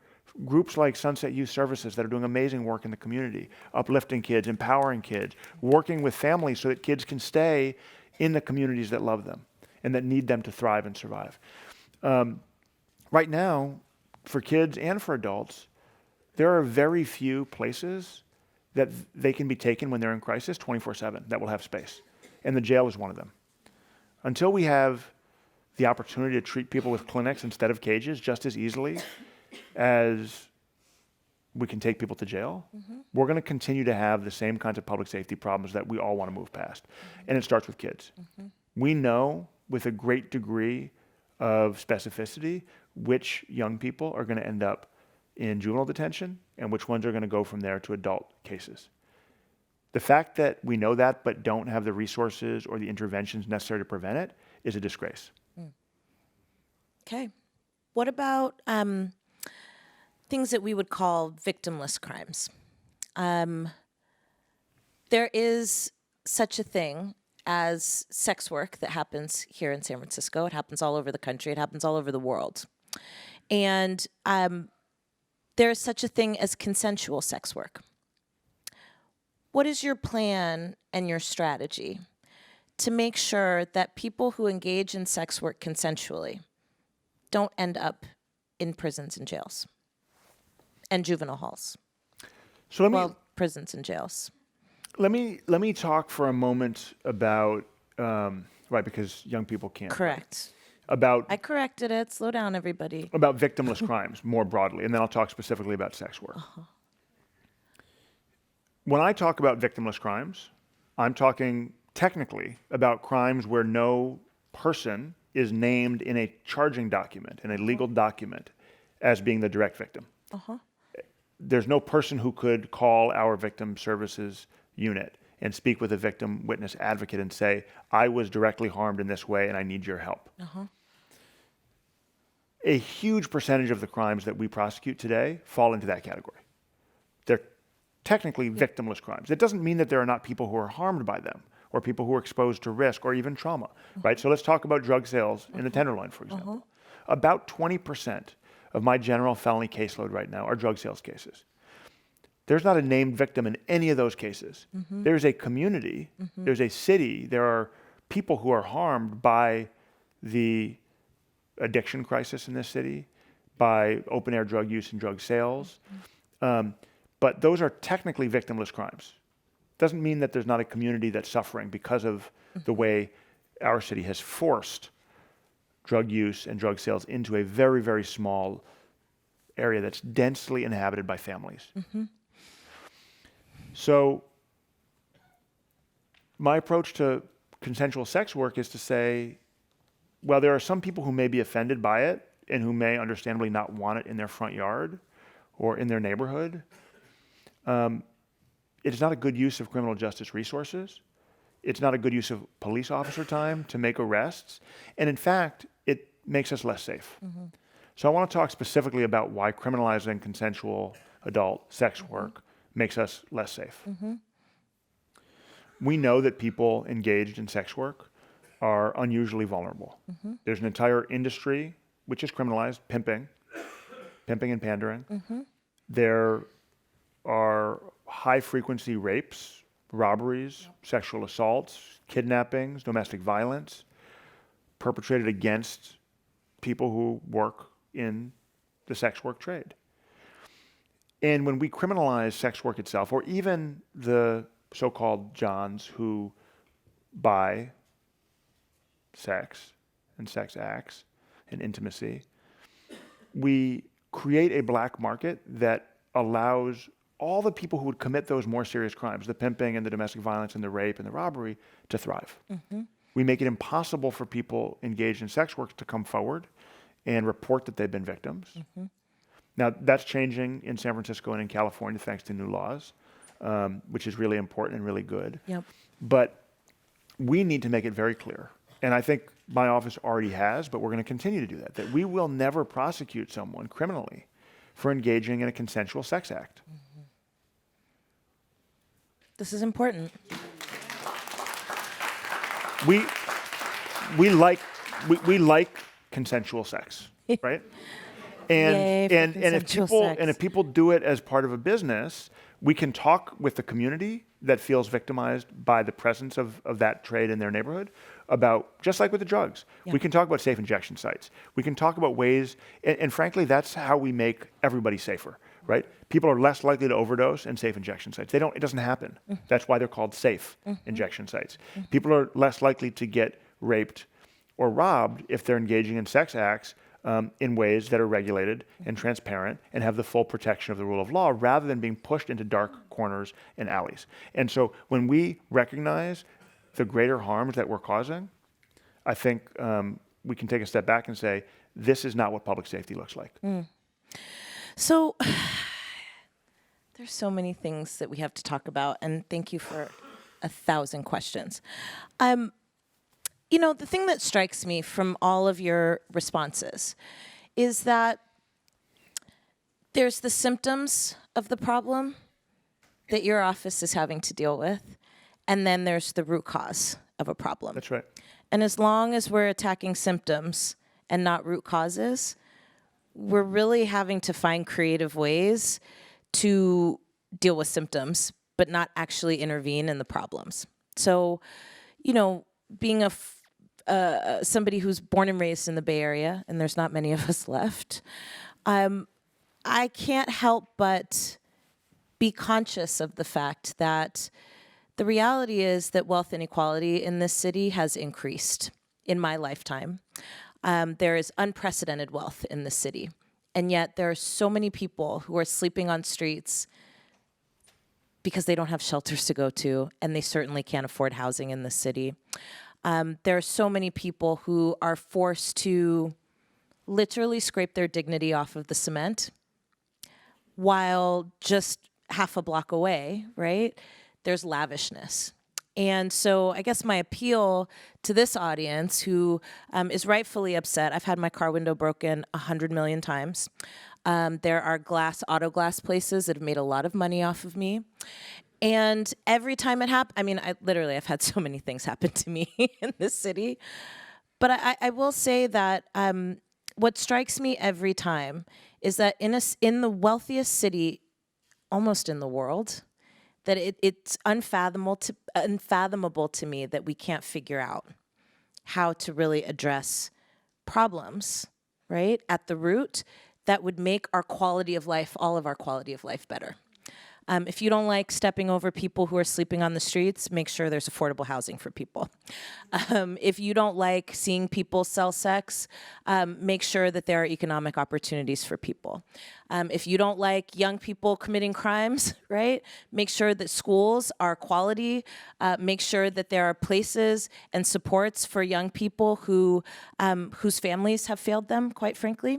groups like Sunset Youth Services that are doing amazing work in the community, uplifting kids, empowering kids, working with families so that kids can stay in the communities that love them and that need them to thrive and survive. Right now, for kids and for adults, there are very few places that they can be taken when they're in crisis 24/7 that will have space. And the jail is one of them. Until we have the opportunity to treat people with clinics instead of cages just as easily as we can take people to jail, we're going to continue to have the same kinds of public safety problems that we all want to move past. And it starts with kids. We know with a great degree of specificity which young people are going to end up in juvenile detention and which ones are going to go from there to adult cases. The fact that we know that but don't have the resources or the interventions necessary to prevent it is a disgrace. Okay. What about things that we would call victimless crimes? There is such a thing as sex work that happens here in San Francisco. It happens all over the country. It happens all over the world. And there is such a thing as consensual sex work. What is your plan and your strategy to make sure that people who engage in sex work consensually don't end up in prisons and jails and juvenile halls. So Prisons and jails. let me talk for a moment about right, because young people can't. Correct. About I corrected it. Slow down, everybody. about victimless crimes more broadly, and then I'll talk specifically about sex work. When I talk about victimless crimes, I'm talking technically about crimes where no person is named in a charging document, in a legal document, as being the direct victim. There's no person who could call our victim services unit and speak with a victim witness advocate and say, I was directly harmed in this way and I need your help. A huge percentage of the crimes that we prosecute today fall into that category. They're technically victimless crimes. It doesn't mean that there are not people who are harmed by them or people who are exposed to risk or even trauma, right? So let's talk about drug sales in the Tenderloin, for example. About 20% of my general felony caseload right now are drug sales cases. There's not a named victim in any of those cases. There's a community, there's a city, there are people who are harmed by the addiction crisis in this city, by open air drug use and drug sales. But those are technically victimless crimes. Doesn't mean that there's not a community that's suffering because of the way our city has forced drug use and drug sales into a very, very small area that's densely inhabited by families. So my approach to consensual sex work is to say, well, there are some people who may be offended by it and who may understandably not want it in their front yard or in their neighborhood. It is not a good use of criminal justice resources. It's not a good use of police officer time to make arrests. And in fact, it makes us less safe. So I want to talk specifically about why criminalizing consensual adult sex work makes us less safe. We know that people engaged in sex work are unusually vulnerable. There's an entire industry which is criminalized, pimping and pandering. There are high-frequency rapes, robberies, sexual assaults, kidnappings, domestic violence perpetrated against people who work in the sex work trade. And when we criminalize sex work itself, or even the so-called Johns who buy sex and sex acts and intimacy, we create a black market that allows all the people who would commit those more serious crimes, the pimping and the domestic violence and the rape and the robbery, to thrive. We make it impossible for people engaged in sex work to come forward and report that they've been victims. Now, that's changing in San Francisco and in California thanks to new laws, which is really important and really good. But we need to make it very clear, and I think my office already has, but we're going to continue to do that we will never prosecute someone criminally for engaging in a consensual sex act. This is important. We like consensual sex, right? Yay for And consensual sex. if people do it as part of a business, we can talk with the community that feels victimized by the presence of that trade in their neighborhood about, just like with the drugs, we can talk about safe injection sites. We can talk about ways, and frankly, that's how we make everybody safer, right? People are less likely to overdose in safe injection sites. It doesn't happen. That's why they're called safe injection sites. People are less likely to get raped or robbed if they're engaging in sex acts in ways that are regulated and transparent and have the full protection of the rule of law, rather than being pushed into dark corners and alleys. And so when we recognize the greater harms that we're causing, I think we can take a step back and say, this is not what public safety looks like. So there's so many things that we have to talk about, and thank you for 1,000 questions. You know, the thing that strikes me from all of your responses is that there's the symptoms of the problem that your office is having to deal with, and then there's the root cause of a problem. That's right. And as long as we're attacking symptoms and not root causes, we're really having to find creative ways to deal with symptoms, but not actually intervene in the problems. So, you know, being somebody who's born and raised in the Bay Area, and there's not many of us left, I can't help but be conscious of the fact that the reality is that wealth inequality in this city has increased in my lifetime. There is unprecedented wealth in the city, and yet there are so many people who are sleeping on streets because they don't have shelters to go to, and they certainly can't afford housing in the city. There are so many people who are forced to literally scrape their dignity off of the cement, while just half a block away, right, there's lavishness. And so I guess my appeal to this audience who is rightfully upset, I've had my car window broken 100 million times. There are auto glass places that have made a lot of money off of me. And every time it happens, I mean, I've had so many things happen to me in this city. But I will say that what strikes me every time is that in the wealthiest city almost in the world, that it's unfathomable to me that we can't figure out how to really address problems, right, at the root that would make our quality of life, all of our quality of life, better. If you don't like stepping over people who are sleeping on the streets, make sure there's affordable housing for people. If you don't like seeing people sell sex, make sure that there are economic opportunities for people. If you don't like young people committing crimes, right, make sure that schools are quality. Make sure that there are places and supports for young people whose families have failed them, quite frankly.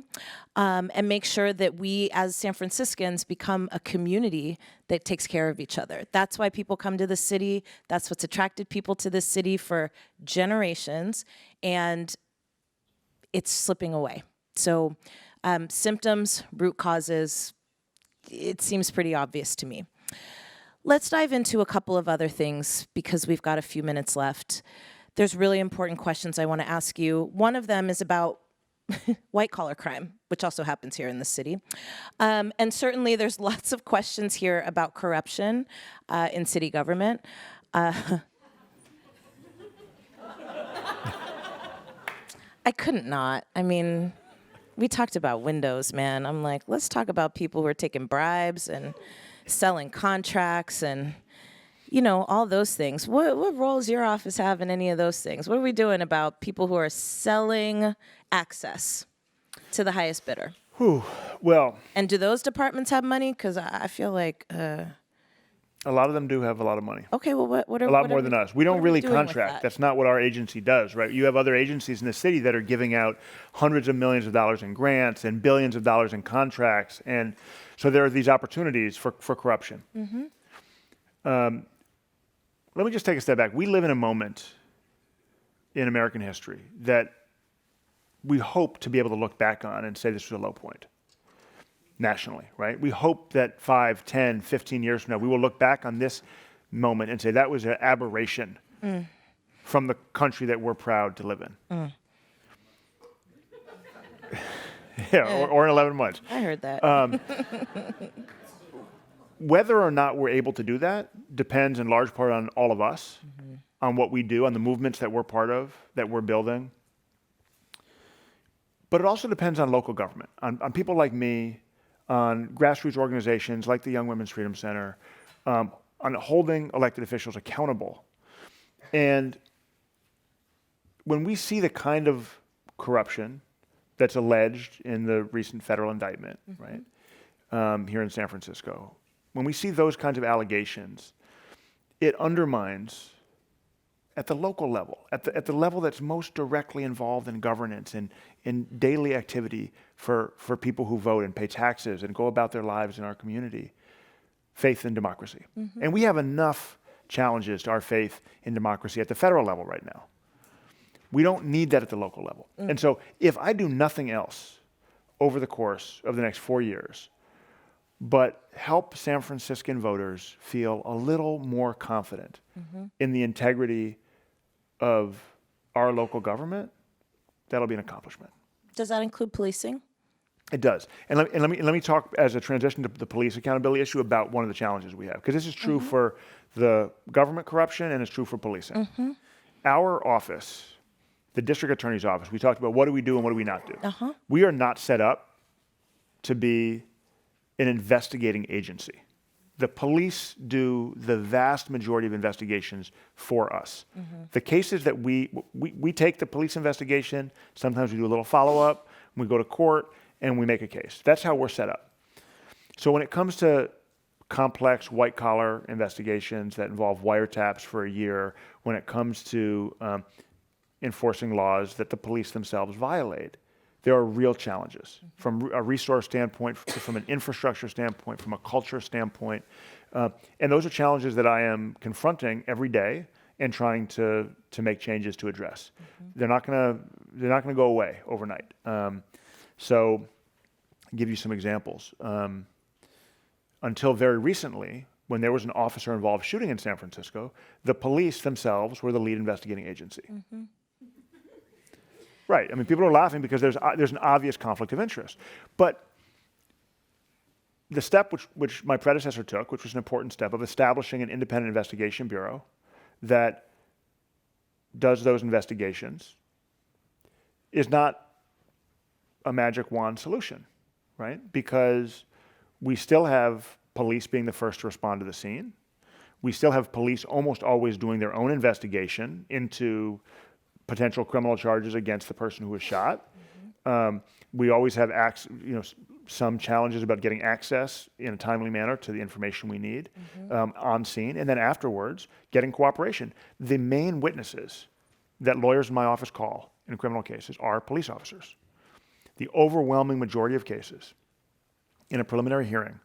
And make sure that we as San Franciscans become a community that takes care of each other. That's why people come to the city. That's what's attracted people to this city for generations, and it's slipping away. So symptoms, root causes, it seems pretty obvious to me. Let's dive into a couple of other things because we've got a few minutes left. There's really important questions I want to ask you. One of them is about white-collar crime, which also happens here in the city. And certainly there's lots of questions here about corruption in city government. I couldn't not. I mean, we talked about windows, man. I'm like, let's talk about people who are taking bribes and selling contracts and, you know, all those things. What role does your office have in any of those things? What are we doing about people who are selling access to the highest bidder? Well, and do those departments have money? Because I feel like a lot of them do have a lot of money. Okay, well, what are a lot more than us. We don't really contract. That? That's not what our agency does, right? You have other agencies in the city that are giving out hundreds of millions of dollars in grants and billions of dollars in contracts, and so there are these opportunities for corruption. Mm-hmm. Let me just take a step back. We live in a moment in American history that we hope to be able to look back on and say this was a low point nationally, right? We hope that 5, 10, 15 years from now, we will look back on this moment and say that was an aberration from the country that we're proud to live in. Or in 11 months. I heard that. Whether or not we're able to do that depends in large part on all of us, on what we do, on the movements that we're part of, that we're building. But it also depends on local government, on people like me, on grassroots organizations like the Young Women's Freedom Center, on holding elected officials accountable. And when we see the kind of corruption that's alleged in the recent federal indictment, right, here in San Francisco, when we see those kinds of allegations, it undermines at the local level, at the level that's most directly involved in governance and in daily activity for people who vote and pay taxes and go about their lives in our community, faith in democracy. And we have enough challenges to our faith in democracy at the federal level right now. We don't need that at the local level. And so if I do nothing else over the course of the next 4 years, but help San Franciscan voters feel a little more confident in the integrity of our local government, that'll be an accomplishment. Does that include policing? It does. And let me talk as a transition to the police accountability issue about one of the challenges we have, because this is true for the government corruption and it's true for policing. Our office, the district attorney's office, we talked about what do we do and what do we not do. We are not set up to be an investigating agency. The police do the vast majority of investigations for us. The cases that we take the police investigation, sometimes we do a little follow-up, we go to court, and we make a case. That's how we're set up. So when it comes to complex white-collar investigations that involve wiretaps for a year, when it comes to enforcing laws that the police themselves violate, there are real challenges from a resource standpoint, from an infrastructure standpoint, from a culture standpoint. And those are challenges that I am confronting every day and trying to make changes to address. They're not gonna go away overnight. So I'll give you some examples. Until very recently, when there was an officer-involved shooting in San Francisco, the police themselves were the lead investigating agency. Right. I mean, people are laughing because there's an obvious conflict of interest. But the step which my predecessor took, which was an important step of establishing an independent investigation bureau that does those investigations, is not a magic wand solution, right? Because we still have police being the first to respond to the scene. We still have police almost always doing their own investigation into potential criminal charges against the person who was shot. We always have some challenges about getting access in a timely manner to the information we need on scene, and then afterwards getting cooperation. The main witnesses that lawyers in my office call in criminal cases are police officers. The overwhelming majority of cases in a preliminary hearing,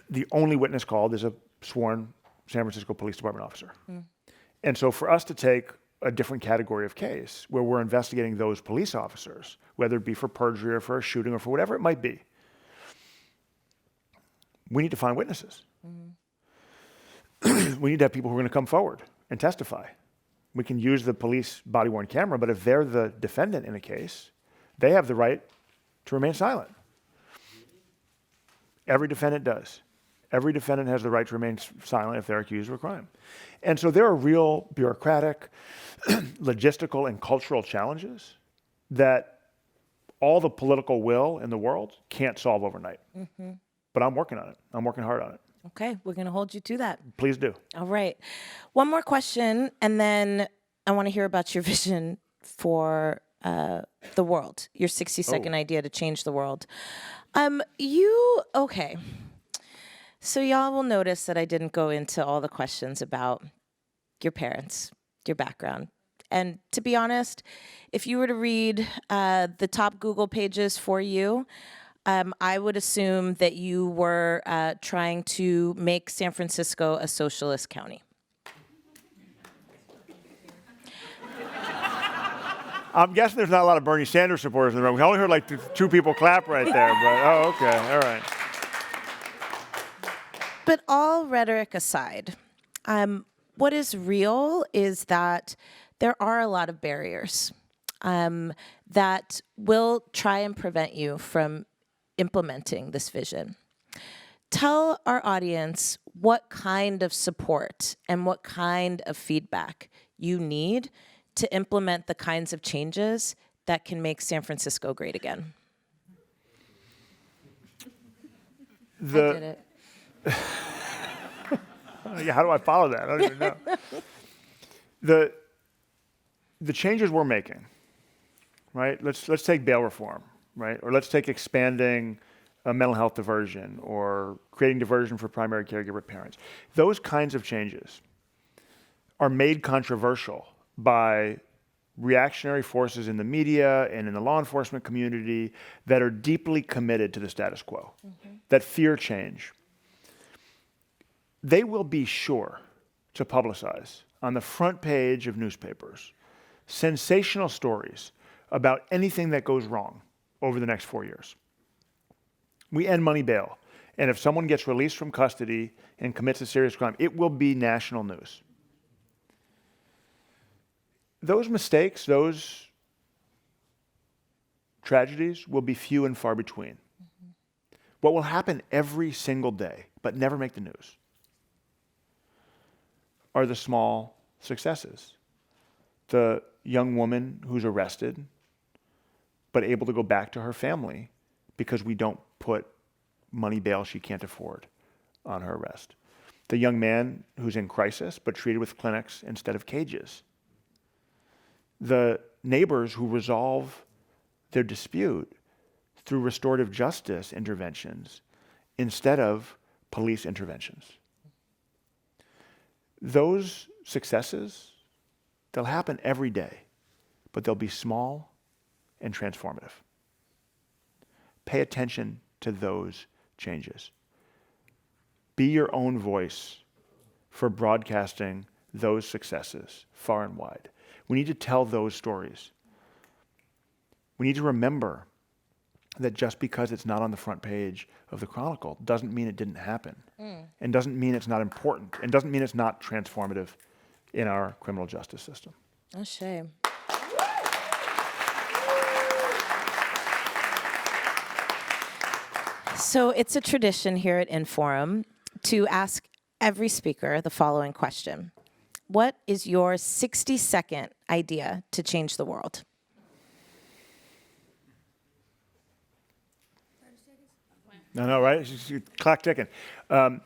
the only witness called is a sworn San Francisco Police Department officer. And so for us to take a different category of case where we're investigating those police officers, whether it be for perjury or for a shooting or for whatever it might be, we need to find witnesses. We need to have people who are going to come forward and testify. We can use the police body-worn camera, but if they're the defendant in a case, they have the right to remain silent. Every defendant does. Every defendant has the right to remain silent if they're accused of a crime. And so there are real bureaucratic, logistical, and cultural challenges that all the political will in the world can't solve overnight. But I'm working on it. I'm working hard on it. Okay, we're going to hold you to that. Please do. All right. One more question, and then I want to hear about your vision for the world, your 60-second idea to change the world. Okay. So y'all will notice that I didn't go into all the questions about your parents, your background. And to be honest, if you were to read the top Google pages for you, I would assume that you were trying to make San Francisco a socialist county. I'm guessing there's not a lot of Bernie Sanders supporters in the room. We only heard like two people clap right there, but okay, all right. But all rhetoric aside, what is real is that there are a lot of barriers that will try and prevent you from implementing this vision. Tell our audience what kind of support and what kind of feedback you need to implement the kinds of changes that can make San Francisco great again. I did it. Yeah, how do I follow that? I don't even know. The changes we're making, right? Let's take bail reform, right? Or let's take expanding mental health diversion or creating diversion for primary caregiver parents. Those kinds of changes are made controversial by reactionary forces in the media and in the law enforcement community that are deeply committed to the status quo, that fear change. They will be sure to publicize on the front page of newspapers sensational stories about anything that goes wrong over the next 4 years. We end money bail, and if someone gets released from custody and commits a serious crime, it will be national news. Those mistakes, those tragedies will be few and far between. What will happen every single day, but never make the news, are the small successes. The young woman who's arrested, but able to go back to her family because we don't put money bail she can't afford on her arrest. The young man who's in crisis but treated with clinics instead of cages. The neighbors who resolve their dispute through restorative justice interventions instead of police interventions. Those successes, they'll happen every day, but they'll be small and transformative. Pay attention to those changes. Be your own voice for broadcasting those successes far and wide. We need to tell those stories. We need to remember that just because it's not on the front page of the Chronicle doesn't mean it didn't happen, and doesn't mean it's not important, and doesn't mean it's not transformative in our criminal justice system. Oh, shame. So it's a tradition here at Inforum to ask every speaker the following question. What is your 60-second idea to change the world? No, right? It's just clock ticking. I'm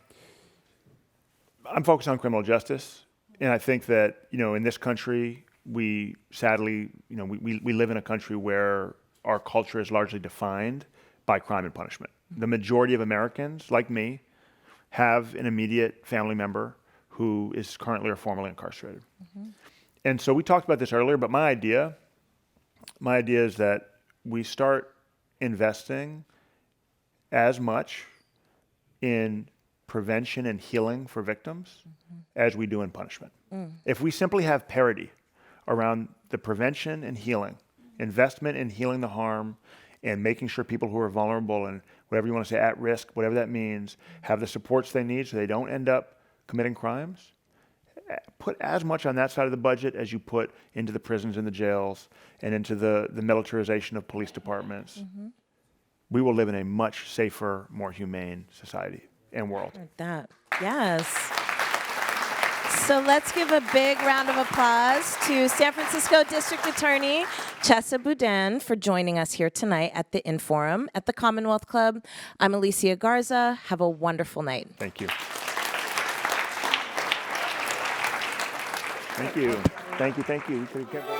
focused on criminal justice, and I think that, in this country, we sadly, we live in a country where our culture is largely defined by crime and punishment. The majority of Americans, like me, have an immediate family member who is currently or formerly incarcerated. And so we talked about this earlier, but my idea is that we start investing as much in prevention and healing for victims as we do in punishment. If we simply have parity around the prevention and healing, investment in healing the harm, and making sure people who are vulnerable and whatever you want to say, at risk, whatever that means, have the supports they need so they don't end up committing crimes, put as much on that side of the budget as you put into the prisons and the jails and into the militarization of police departments. We will live in a much safer, more humane society and world. Like that. Yes. So let's give a big round of applause to San Francisco District Attorney Chesa Boudin for joining us here tonight at the Inforum at the Commonwealth Club. I'm Alicia Garza. Have a wonderful night. Thank you. Thank you. Thank you. We could have kept going.